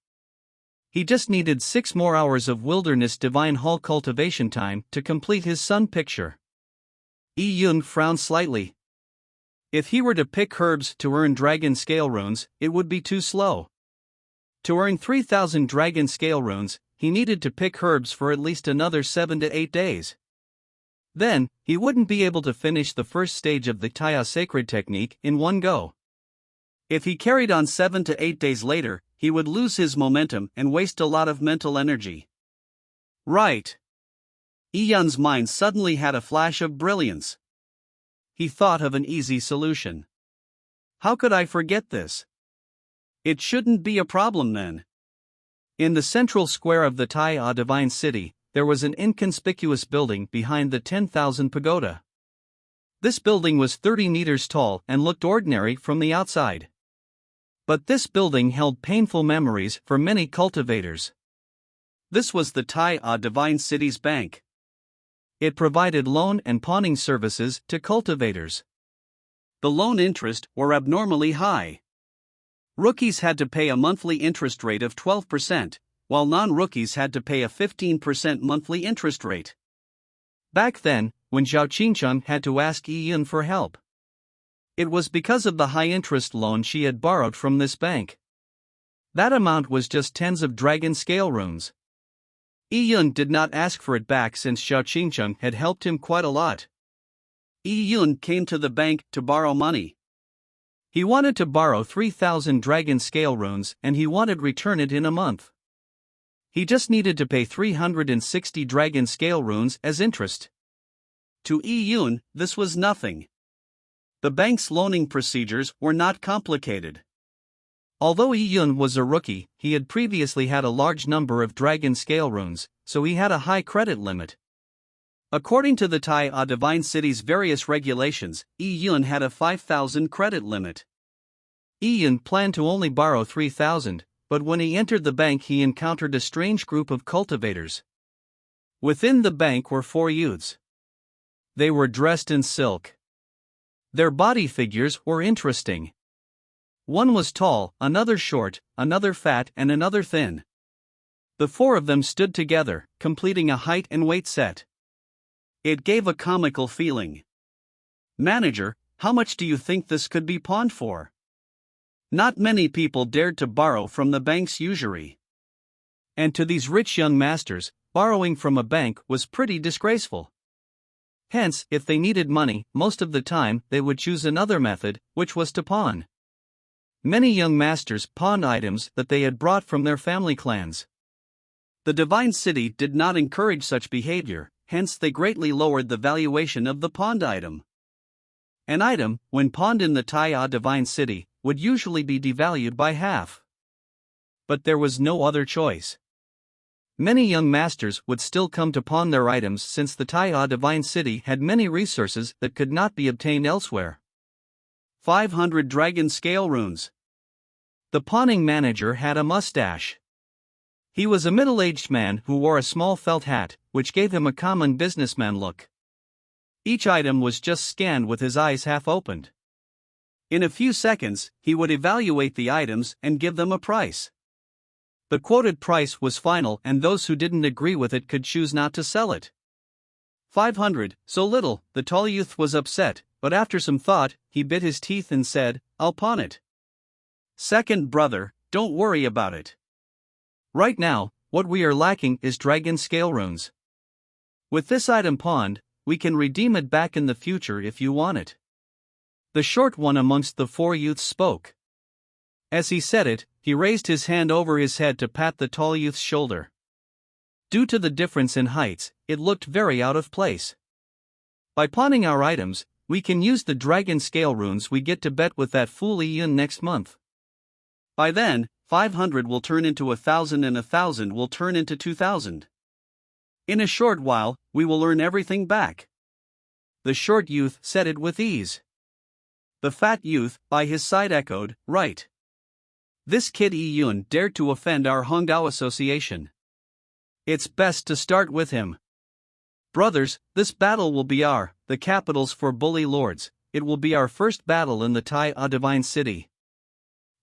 He just needed 6 more hours of wilderness divine hall cultivation time to complete his sun picture. Yi Yun frowned slightly. If he were to pick herbs to earn dragon scale runes, it would be too slow. To earn 3,000 dragon scale runes, he needed to pick herbs for at least another 7 to 8 days. Then, he wouldn't be able to finish the first stage of the Taiya sacred technique in one go. If he carried on 7 to 8 days later, he would lose his momentum and waste a lot of mental energy. Right. Yi Yun's mind suddenly had a flash of brilliance. He thought of an easy solution. How could I forget this? It shouldn't be a problem then. In the central square of the Taiya Divine City, there was an inconspicuous building behind the 10,000 pagoda. This building was 30 meters tall and looked ordinary from the outside. But this building held painful memories for many cultivators. This was the Taiya Divine City's bank. It provided loan and pawning services to cultivators. The loan interest were abnormally high. Rookies had to pay a monthly interest rate of 12%, while non-rookies had to pay a 15% monthly interest rate. Back then, when Zhao Qingcheng had to ask Yi Yun for help, it was because of the high-interest loan she had borrowed from this bank. That amount was just tens of dragon scale runes. Yi Yun did not ask for it back since Zhao Qingcheng had helped him quite a lot. Yi Yun came to the bank to borrow money. He wanted to borrow 3,000 dragon scale runes and he wanted to return it in a month. He just needed to pay 360 dragon scale runes as interest. To Yi Yun, this was nothing. The bank's loaning procedures were not complicated. Although Yi Yun was a rookie, he had previously had a large number of dragon scale runes, so he had a high credit limit. According to the Taiya Divine City's various regulations, Yi Yun had a 5,000 credit limit. Yi Yun planned to only borrow 3,000, but when he entered the bank he encountered a strange group of cultivators. Within the bank were 4 youths. They were dressed in silk. Their body figures were interesting. One was tall, another short, another fat and another thin. The 4 of them stood together, completing a height and weight set. It gave a comical feeling. Manager, how much do you think this could be pawned for? Not many people dared to borrow from the bank's usury. And to these rich young masters, borrowing from a bank was pretty disgraceful. Hence, if they needed money, most of the time they would choose another method, which was to pawn. Many young masters pawned items that they had brought from their family clans. The Divine City did not encourage such behavior, hence they greatly lowered the valuation of the pawned item. An item, when pawned in the Taiya Divine City, would usually be devalued by half. But there was no other choice. Many young masters would still come to pawn their items since the Taiya Divine City had many resources that could not be obtained elsewhere. 500 Dragon Scale Runes. The pawning manager had a mustache. He was a middle-aged man who wore a small felt hat, which gave him a common businessman look. Each item was just scanned with his eyes half opened. In a few seconds, he would evaluate the items and give them a price. The quoted price was final, and those who didn't agree with it could choose not to sell it. 500, so little. The tall youth was upset, but after some thought, he bit his teeth and said, "I'll pawn it." "Second brother, don't worry about it. Right now, what we are lacking is Dragon Scale Runes. With this item pawned, we can redeem it back in the future if you want it." The short one amongst the four youths spoke. As he said it, he raised his hand over his head to pat the tall youth's shoulder. Due to the difference in heights, it looked very out of place. "By pawning our items, we can use the Dragon Scale Runes we get to bet with that fool Ian next month. By then, 500 will turn into 1,000 and 1,000 will turn into 2,000. In a short while, we will earn everything back." The short youth said it with ease. The fat youth, by his side, echoed, "Right. This kid Yun dared to offend our Hongdao Association. It's best to start with him. Brothers, this battle will be the capitals for bully lords. It will be our first battle in the Taiya Divine City.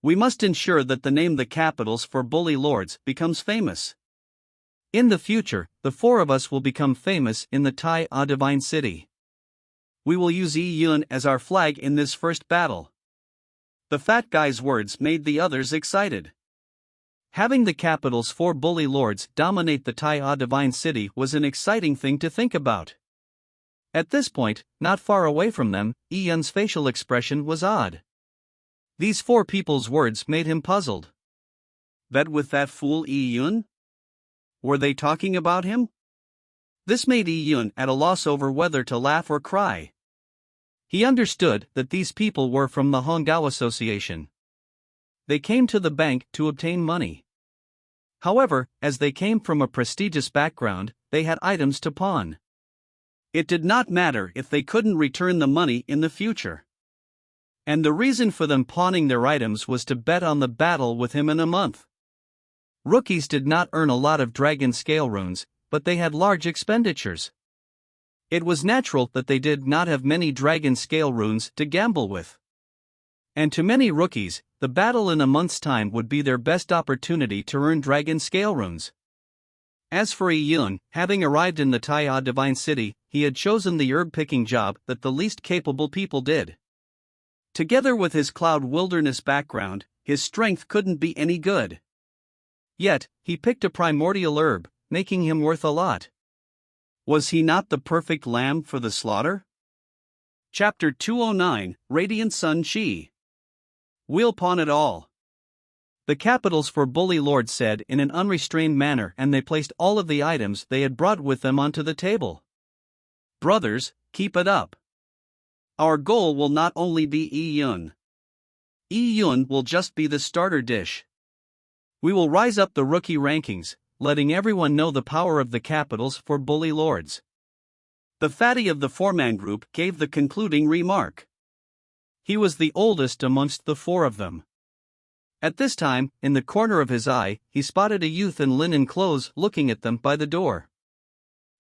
We must ensure that the name the capitals for bully lords becomes famous. In the future, the four of us will become famous in the Taiya Divine City. We will use Yun as our flag in this first battle." The fat guy's words made the others excited. Having the capital's four bully lords dominate the Taiya Divine City was an exciting thing to think about. At this point, not far away from them, Yun's facial expression was odd. These four people's words made him puzzled. Bet with that fool Yun? Were they talking about him? This made Yun at a loss over whether to laugh or cry. He understood that these people were from the Hongdao Association. They came to the bank to obtain money. However, as they came from a prestigious background, they had items to pawn. It did not matter if they couldn't return the money in the future. And the reason for them pawning their items was to bet on the battle with him in a month. Rookies did not earn a lot of Dragon Scale Runes, but they had large expenditures. It was natural that they did not have many Dragon Scale Runes to gamble with. And to many rookies, the battle in a month's time would be their best opportunity to earn Dragon Scale Runes. As for Yun, having arrived in the Taiya Divine City, he had chosen the herb-picking job that the least capable people did. Together with his Cloud Wilderness background, his strength couldn't be any good. Yet, he picked a primordial herb, making him worth a lot. Was he not the perfect lamb for the slaughter? Chapter 209, Radiant Sun Chi. "We'll pawn it all," the capitals for bully lords said in an unrestrained manner, and they placed all of the items they had brought with them onto the table. "Brothers, keep it up. Our goal will not only be Yun. Yun will just be the starter dish. We will rise up the rookie rankings, letting everyone know the power of the capitals for bully lords." The fatty of the four-man group gave the concluding remark. He was the oldest amongst the four of them. At this time, in the corner of his eye, he spotted a youth in linen clothes looking at them by the door.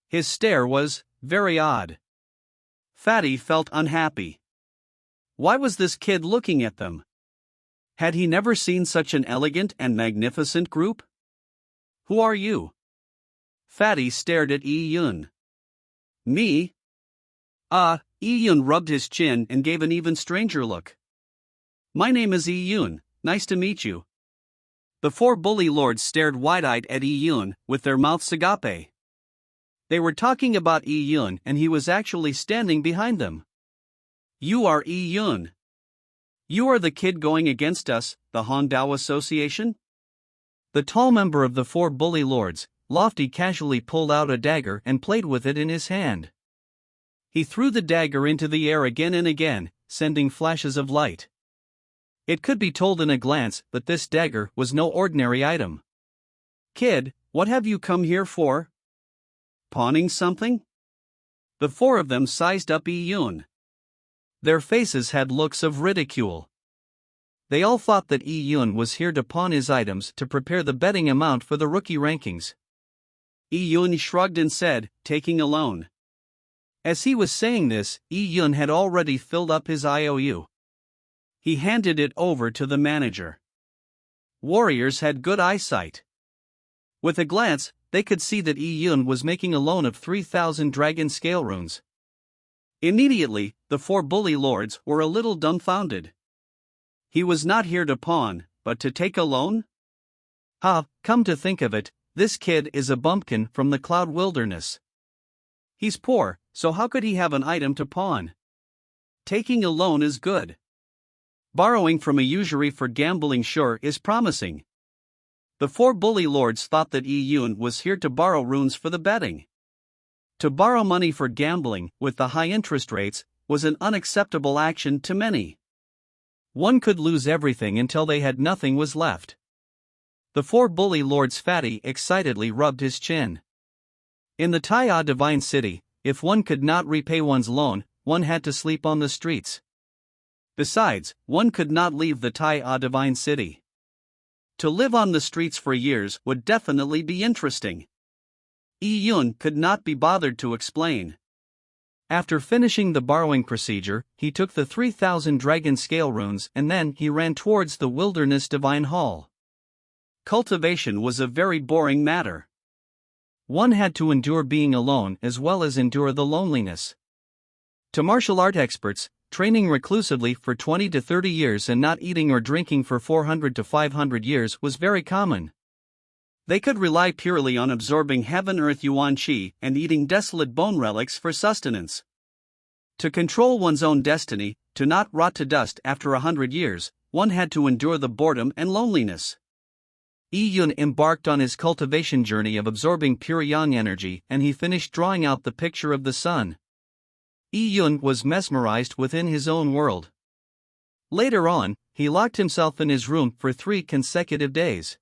His stare was very odd. Fatty felt unhappy. Why was this kid looking at them? Had he never seen such an elegant and magnificent group? "Who are you?" Fatty stared at Yun. "Me?" Yun rubbed his chin and gave an even stranger look. "My name is Yun, nice to meet you." The four bully lords stared wide-eyed at Yun, with their mouths agape. They were talking about Yun, and he was actually standing behind them. "You are Yun. You are the kid going against us, the Hongdao Association?" The tall member of the four bully lords, Lofty, casually pulled out a dagger and played with it in his hand. He threw the dagger into the air again and again, sending flashes of light. It could be told in a glance that this dagger was no ordinary item. "Kid, what have you come here for? Pawning something?" The four of them sized up Yi Yun. Their faces had looks of ridicule. They all thought that Yi Yun was here to pawn his items to prepare the betting amount for the rookie rankings. Yi Yun shrugged and said, "Taking a loan." As he was saying this, Yi Yun had already filled up his IOU. He handed it over to the manager. Warriors had good eyesight. With a glance, they could see that Yi Yun was making a loan of 3,000 dragon scale runes. Immediately, the four bully lords were a little dumbfounded. He was not here to pawn, but to take a loan? Come to think of it, this kid is a bumpkin from the Cloud Wilderness. He's poor, so how could he have an item to pawn? Taking a loan is good. Borrowing from a usury for gambling sure is promising. The four bully lords thought that Yi Yun was here to borrow runes for the betting. To borrow money for gambling, with the high interest rates, was an unacceptable action to many. One could lose everything until they had nothing was left. The four bully lords' fatty excitedly rubbed his chin. In the Taiya Divine City, if one could not repay one's loan, one had to sleep on the streets. Besides, one could not leave the Taiya Divine City. To live on the streets for years would definitely be interesting. Yi Yun could not be bothered to explain. After finishing the borrowing procedure, he took the 3,000 dragon scale runes and then he ran towards the Wilderness Divine Hall. Cultivation was a very boring matter. One had to endure being alone as well as endure the loneliness. To martial art experts, training reclusively for 20 to 30 years and not eating or drinking for 400 to 500 years was very common. They could rely purely on absorbing heaven-earth yuan qi and eating desolate bone relics for sustenance. To control one's own destiny, to not rot to dust after 100 years, one had to endure the boredom and loneliness. Yi Yun embarked on his cultivation journey of absorbing pure yang energy and he finished drawing out the picture of the sun. Yi Yun was mesmerized within his own world. Later on, he locked himself in his room for 3 consecutive days.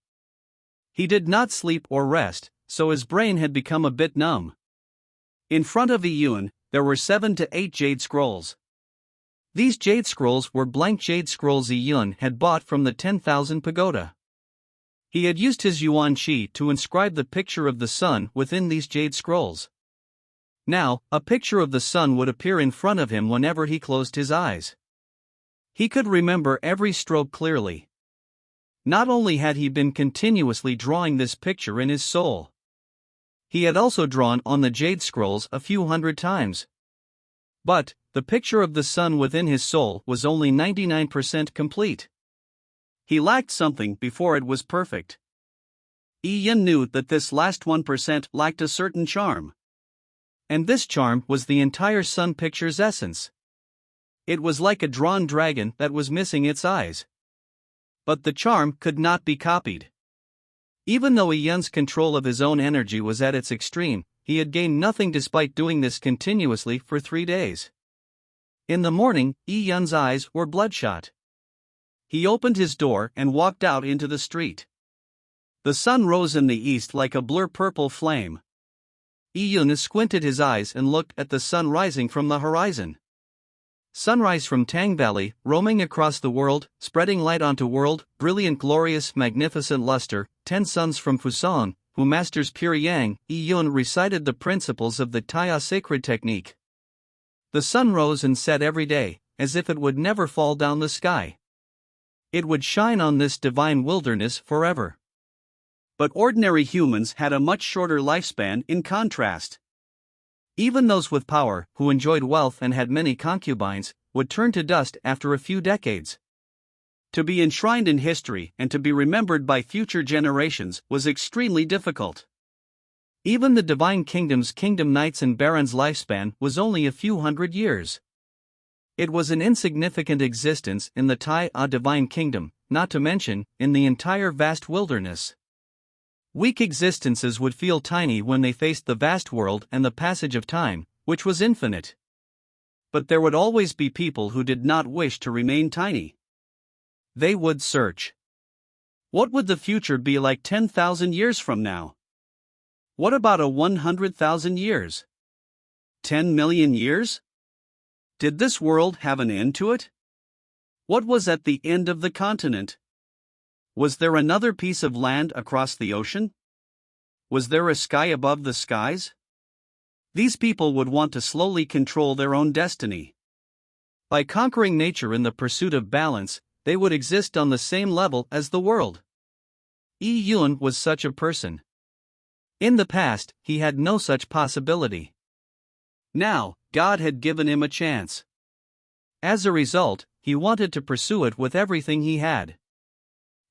He did not sleep or rest, so his brain had become a bit numb. In front of Yi Yun, there were 7 to 8 jade scrolls. These jade scrolls were blank jade scrolls Yi Yun had bought from the 10,000 pagoda. He had used his yuan qi to inscribe the picture of the sun within these jade scrolls. Now, a picture of the sun would appear in front of him whenever he closed his eyes. He could remember every stroke clearly. Not only had he been continuously drawing this picture in his soul, he had also drawn on the jade scrolls a few hundred times. But, the picture of the sun within his soul was only 99% complete. He lacked something before it was perfect. Yi Yun knew that this last 1% lacked a certain charm. And this charm was the entire sun picture's essence. It was like a drawn dragon that was missing its eyes. But the charm could not be copied. Even though Yi Yun's control of his own energy was at its extreme, he had gained nothing despite doing this continuously for 3 days. In the morning, Yi Yun's eyes were bloodshot. He opened his door and walked out into the street. The sun rose in the east like a blur purple flame. Yi Yun squinted his eyes and looked at the sun rising from the horizon. Sunrise from Tang Valley, roaming across the world, spreading light onto world, brilliant, glorious, magnificent luster, 10 suns from Fusang, who masters pure yang. Yi Yun recited the principles of the Taiya sacred technique. The sun rose and set every day, as if it would never fall down the sky. It would shine on this divine wilderness forever. But ordinary humans had a much shorter lifespan in contrast. Even those with power, who enjoyed wealth and had many concubines, would turn to dust after a few decades. To be enshrined in history and to be remembered by future generations was extremely difficult. Even the Divine Kingdom's kingdom knights and barons' lifespan was only a few hundred years. It was an insignificant existence in the Taiya Divine Kingdom, not to mention, in the entire vast wilderness. Weak existences would feel tiny when they faced the vast world and the passage of time, which was infinite. But there would always be people who did not wish to remain tiny. They would search. What would the future be like 10,000 years from now? What about a 100,000 years? 10 million years? Did this world have an end to it? What was at the end of the continent? Was there another piece of land across the ocean? Was there a sky above the skies? These people would want to slowly control their own destiny. By conquering nature in the pursuit of balance, they would exist on the same level as the world. Yi Yun was such a person. In the past, he had no such possibility. Now, God had given him a chance. As a result, he wanted to pursue it with everything he had.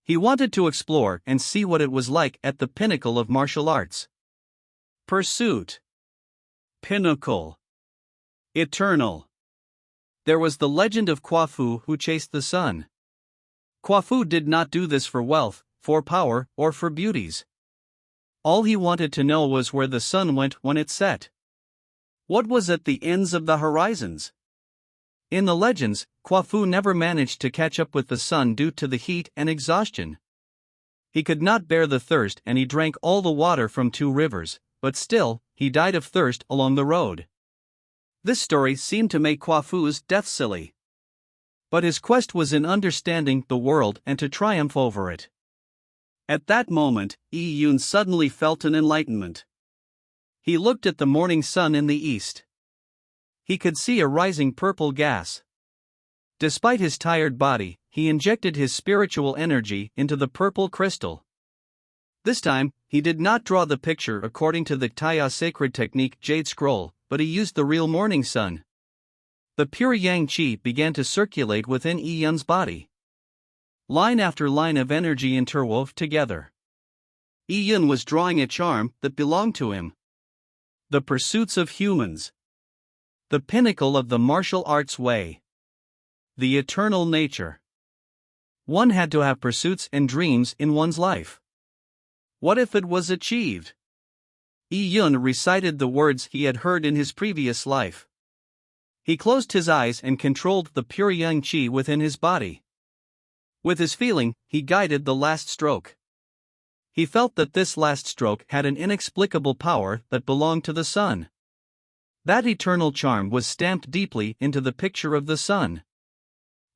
He wanted to explore and see what it was like at the pinnacle of martial arts. Pursuit. Pinnacle. Eternal. There was the legend of Quafu who chased the sun. Quafu did not do this for wealth, for power, or for beauties. All he wanted to know was where the sun went when it set. What was at the ends of the horizons? In the legends, Quafu never managed to catch up with the sun due to the heat and exhaustion. He could not bear the thirst and he drank all the water from 2 rivers, but still, he died of thirst along the road. This story seemed to make Quafu's death silly. But his quest was in understanding the world and to triumph over it. At that moment, Yi Yun suddenly felt an enlightenment. He looked at the morning sun in the east. He could see a rising purple gas. Despite his tired body, he injected his spiritual energy into the purple crystal. This time, he did not draw the picture according to the Taya sacred technique Jade Scroll, but he used the real morning sun. The pure yang qi began to circulate within Yi Yun's body. Line after line of energy interwove together. Yi Yun was drawing a charm that belonged to him. The pursuits of humans. The pinnacle of the martial arts way. The eternal nature. One had to have pursuits and dreams in one's life. What if it was achieved? Yi Yun recited the words he had heard in his previous life. He closed his eyes and controlled the pure yang qi within his body. With his feeling, he guided the last stroke. He felt that this last stroke had an inexplicable power that belonged to the sun. That eternal charm was stamped deeply into the picture of the sun.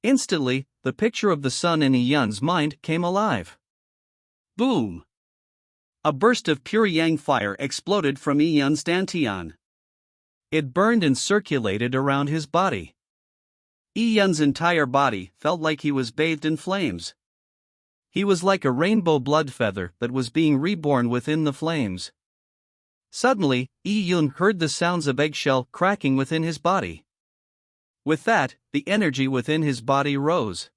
Instantly, the picture of the sun in Yi Yun's mind came alive. Boom! A burst of pure yang fire exploded from Yi Yun's dantian. It burned and circulated around his body. Yi Yun's entire body felt like he was bathed in flames. He was like a rainbow blood feather that was being reborn within the flames. Suddenly, Yi Yun heard the sounds of eggshell cracking within his body. With that, the energy within his body rose.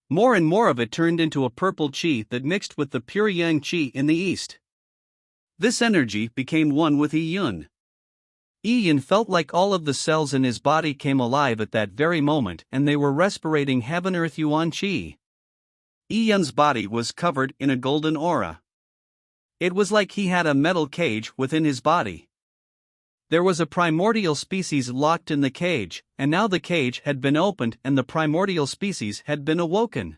More and more of it turned into a purple qi that mixed with the pure yang qi in the east. This energy became one with Yi Yun. Yi Yun felt like all of the cells in his body came alive at that very moment and they were respirating heaven-earth yuan qi. Yi Yun's body was covered in a golden aura. It was like he had a metal cage within his body. There was a primordial species locked in the cage, and now the cage had been opened and the primordial species had been awoken.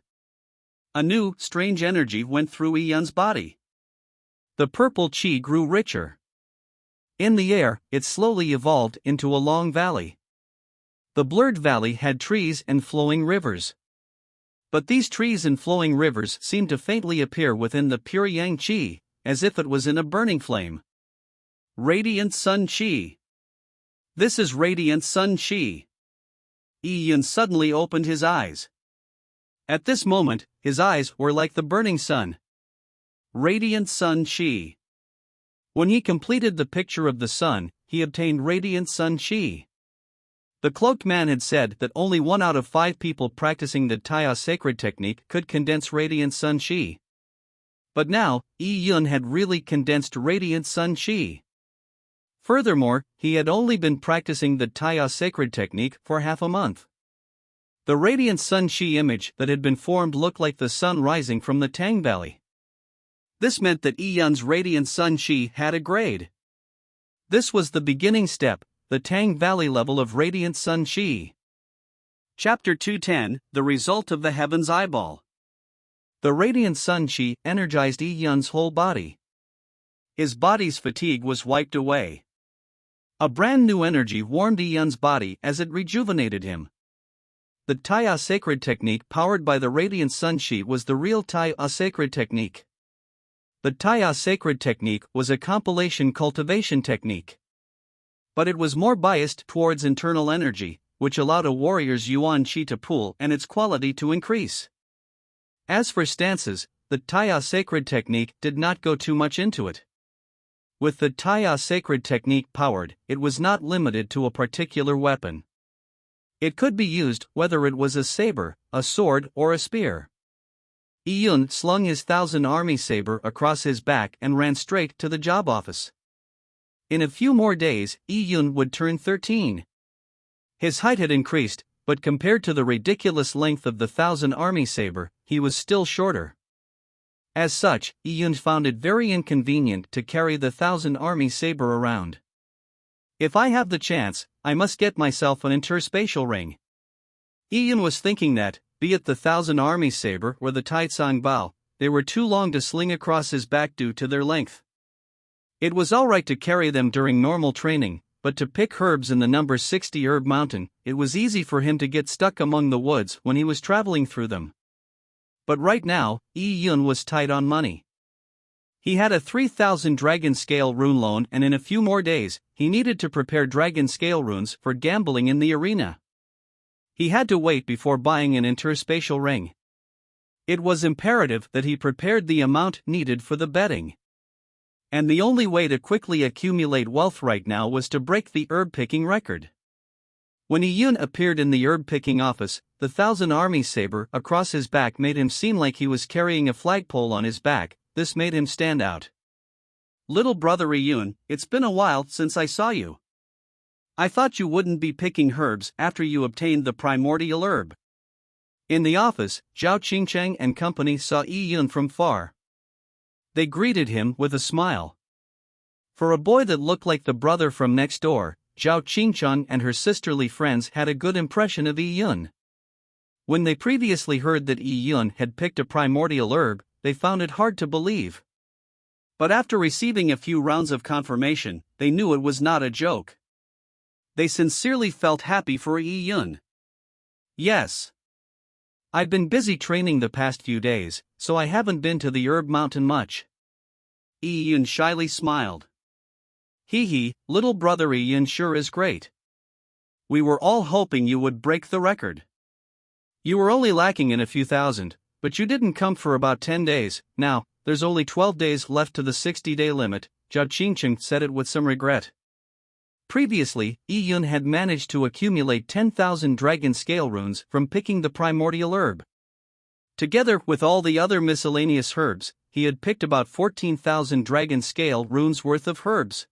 A new, strange energy went through Yi Yun's body. The purple qi grew richer. In the air, it slowly evolved into a long valley. The blurred valley had trees and flowing rivers. But these trees and flowing rivers seemed to faintly appear within the pure yang qi, as if it was in a burning flame. Radiant Sun Qi. This is Radiant Sun Qi. Yi Yun suddenly opened his eyes. At this moment, his eyes were like the burning sun. Radiant Sun Qi. When he completed the picture of the sun, he obtained Radiant Sun Qi. The cloaked man had said that only 1 out of 5 people practicing the Taya sacred technique could condense Radiant Sun Qi. But now, Yi Yun had really condensed Radiant Sun Qi. Furthermore, he had only been practicing the Taya sacred technique for half a month. The Radiant Sun Qi image that had been formed looked like the sun rising from the Tang Valley. This meant that Yi Yun's Radiant Sun Qi had a grade. This was the beginning step, the Tang Valley level of radiant sun chi. Chapter 210, The Result of the Heaven's Eyeball. The radiant sun chi energized Yi Yun's whole body. His body's fatigue was wiped away. A brand new energy warmed Yi Yun's body as it rejuvenated him. The Taiya sacred technique powered by the radiant sun chi was the real Taiya sacred technique. The Taiya sacred technique was a compilation cultivation technique. But it was more biased towards internal energy, which allowed a warrior's yuan chi to pool and its quality to increase. As for stances, the Taiya sacred technique did not go too much into it. With the Taiya sacred technique powered, it was not limited to a particular weapon. It could be used whether it was a saber, a sword, or a spear. Yi Yun slung his 1,000 army saber across his back and ran straight to the job office. In a few more days, Yi Yun would turn 13. His height had increased, but compared to the ridiculous length of the 1,000 army saber, he was still shorter. As such, Yi Yun found it very inconvenient to carry the 1,000 army saber around. If I have the chance, I must get myself an interspatial ring. Yi Yun was thinking that, be it the 1,000 army saber or the Taicang Bao, they were too long to sling across his back due to their length. It was alright to carry them during normal training, but to pick herbs in the number 60 herb mountain, it was easy for him to get stuck among the woods when he was traveling through them. But right now, Yi Yun was tight on money. He had a 3,000 dragon scale rune loan, and in a few more days, he needed to prepare dragon scale runes for gambling in the arena. He had to wait before buying an interspatial ring. It was imperative that he prepared the amount needed for the betting. And the only way to quickly accumulate wealth right now was to break the herb picking record. When Yi Yun appeared in the herb picking office, the 1,000 army saber across his back made him seem like he was carrying a flagpole on his back. This made him stand out. Little brother Yi Yun, it's been a while since I saw you. I thought you wouldn't be picking herbs after you obtained the primordial herb. In the office, Zhao Qingcheng and company saw Yi Yun from far. They greeted him with a smile. For a boy that looked like the brother from next door, Zhao Qingcheng and her sisterly friends had a good impression of Yi Yun. When they previously heard that Yi Yun had picked a primordial herb, they found it hard to believe. But after receiving a few rounds of confirmation, they knew it was not a joke. They sincerely felt happy for Yi Yun. Yes. I've been busy training the past few days, so I haven't been to the herb mountain much. Yi Yun shyly smiled. Hee, little brother Yi Yun sure is great. We were all hoping you would break the record. You were only lacking in a few thousand, but you didn't come for about 10 days. Now, there's only 12 days left to the 60-day limit, Zhao Qingcheng said it with some regret. Previously, Yi Yun had managed to accumulate 10,000 dragon scale runes from picking the primordial herb. Together with all the other miscellaneous herbs, he had picked about 14,000 dragon scale runes worth of herbs.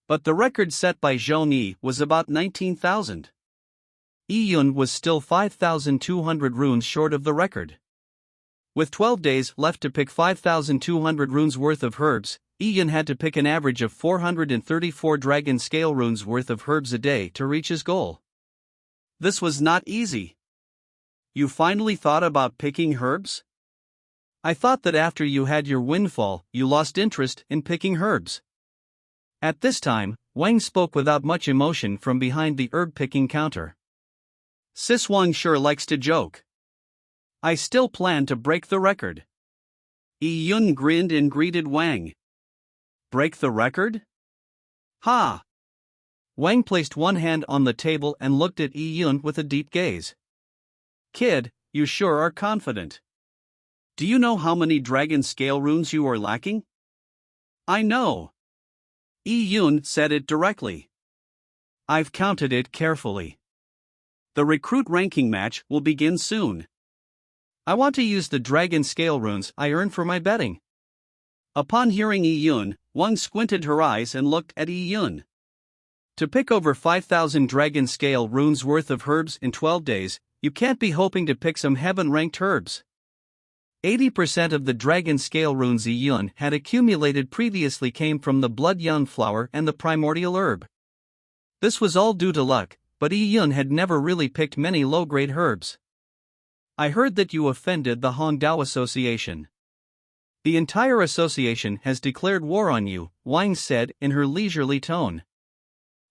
But the record set by Zhou Ni was about 19,000. Yi Yun was still 5,200 runes short of the record. With 12 days left to pick 5,200 runes worth of herbs, Yi Yun had to pick an average of 434 dragon scale runes worth of herbs a day to reach his goal. This was not easy. You finally thought about picking herbs? I thought that after you had your windfall, you lost interest in picking herbs. At this time, Wang spoke without much emotion from behind the herb-picking counter. Sis Wang sure likes to joke. I still plan to break the record. Yi Yun grinned and greeted Wang. Break the record? Ha! Wang placed one hand on the table and looked at Yi Yun with a deep gaze. Kid, you sure are confident. Do you know how many dragon scale runes you are lacking? I know. Yi Yun said it directly. I've counted it carefully. The recruit ranking match will begin soon. I want to use the dragon scale runes I earned for my betting. Upon hearing Yi Yun, Wang squinted her eyes and looked at Yi Yun. To pick over 5,000 dragon scale runes worth of herbs in 12 days, you can't be hoping to pick some heaven-ranked herbs. 80% of the dragon scale runes Yi Yun had accumulated previously came from the blood yun flower and the primordial herb. This was all due to luck, but Yi Yun had never really picked many low-grade herbs. I heard that you offended the Hongdao Association. The entire association has declared war on you, Wang said in her leisurely tone.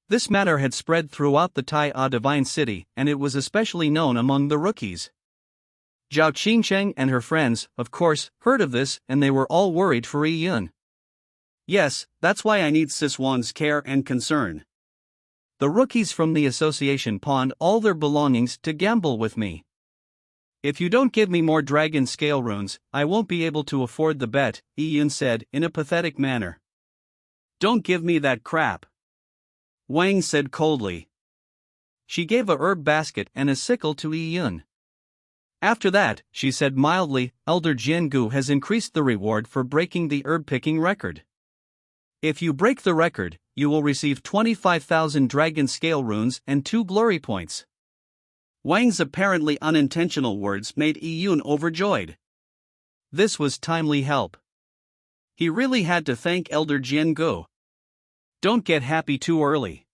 This matter had spread throughout the Tai Divine City, and it was especially known among the rookies. Zhao Qingcheng and her friends, of course, heard of this, and they were all worried for Yi Yun. Yes, that's why I need Siswan's care and concern. The rookies from the association pawned all their belongings to gamble with me. If you don't give me more dragon scale runes, I won't be able to afford the bet, Yi Yun said in a pathetic manner. Don't give me that crap, Wang said coldly. She gave a herb basket and a sickle to Yi Yun. After that, she said mildly, Elder Jiangu has increased the reward for breaking the herb-picking record. If you break the record, you will receive 25,000 dragon scale runes and 2 glory points. Wang's apparently unintentional words made Yi Yun overjoyed. This was timely help. He really had to thank Elder Jiangu. Don't get happy too early.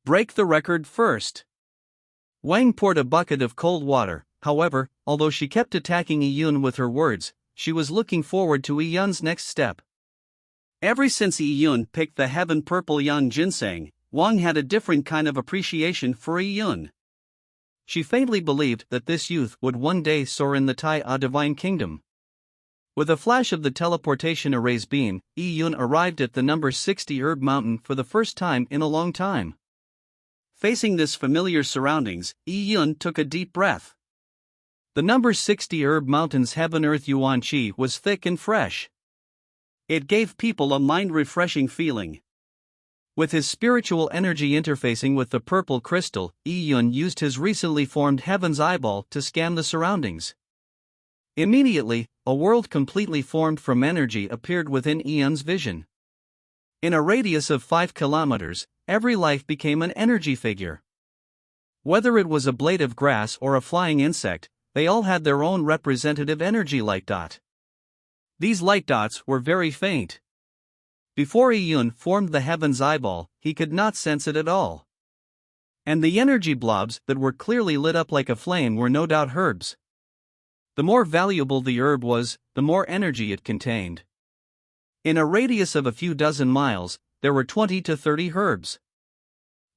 Break the record first. Wang poured a bucket of cold water. However, although she kept attacking Yi Yun with her words, she was looking forward to Yi Yun's next step. Ever since Yi Yun picked the Heaven Purple Yang Ginseng, Wang had a different kind of appreciation for Yi Yun. She faintly believed that this youth would one day soar in the Tai Divine Kingdom. With a flash of the teleportation array's beam, Yi Yun arrived at the number 60 Herb Mountain for the first time in a long time. Facing this familiar surroundings, Yi Yun took a deep breath. The number 60 Herb Mountain's Heaven Earth Yuan Qi was thick and fresh. It gave people a mind-refreshing feeling. With his spiritual energy interfacing with the purple crystal, Yi Yun used his recently formed Heaven's Eyeball to scan the surroundings. Immediately, a world completely formed from energy appeared within Yi Yun's vision. In a radius of 5 kilometers, every life became an energy figure. Whether it was a blade of grass or a flying insect, they all had their own representative energy light dot. These light dots were very faint. Before Yi Yun formed the Heaven's Eyeball, he could not sense it at all. And the energy blobs that were clearly lit up like a flame were no doubt herbs. The more valuable the herb was, the more energy it contained. In a radius of a few dozen miles, there were 20 to 30 herbs.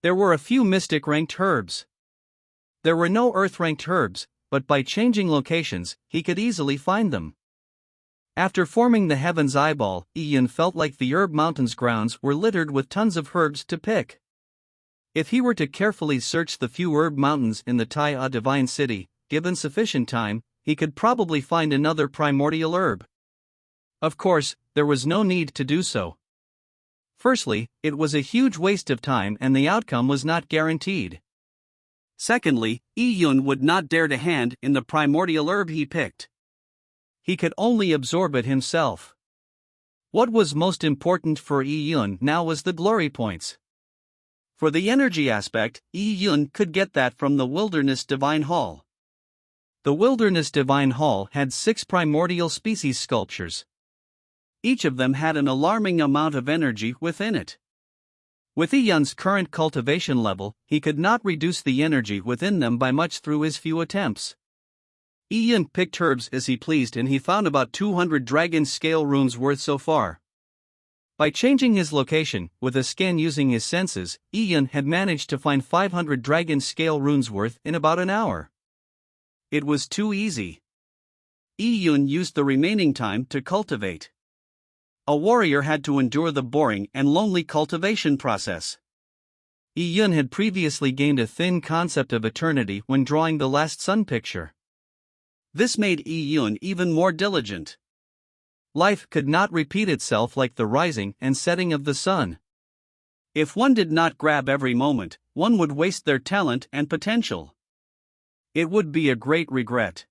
There were a few mystic-ranked herbs. There were no earth-ranked herbs, but by changing locations, he could easily find them. After forming the Heaven's Eyeball, Yi Yun felt like the Herb Mountain's grounds were littered with tons of herbs to pick. If he were to carefully search the few herb mountains in the Tai Divine City, given sufficient time, he could probably find another primordial herb. Of course, there was no need to do so. Firstly, it was a huge waste of time and the outcome was not guaranteed. Secondly, Yi Yun would not dare to hand in the primordial herb he picked. He could only absorb it himself. What was most important for Yi Yun now was the glory points. For the energy aspect, Yi Yun could get that from the Wilderness Divine Hall. The Wilderness Divine Hall had 6 primordial species sculptures. Each of them had an alarming amount of energy within it. With Yi Yun's current cultivation level, he could not reduce the energy within them by much through his few attempts. Yi Yun picked herbs as he pleased and he found about 200 dragon scale runes worth so far. By changing his location, with a scan using his senses, Yi Yun had managed to find 500 dragon scale runes worth in about an hour. It was too easy. Yi Yun used the remaining time to cultivate. A warrior had to endure the boring and lonely cultivation process. Yi Yun had previously gained a thin concept of eternity when drawing the last sun picture. This made Yi Yun even more diligent. Life could not repeat itself like the rising and setting of the sun. If one did not grab every moment, one would waste their talent and potential. It would be a great regret.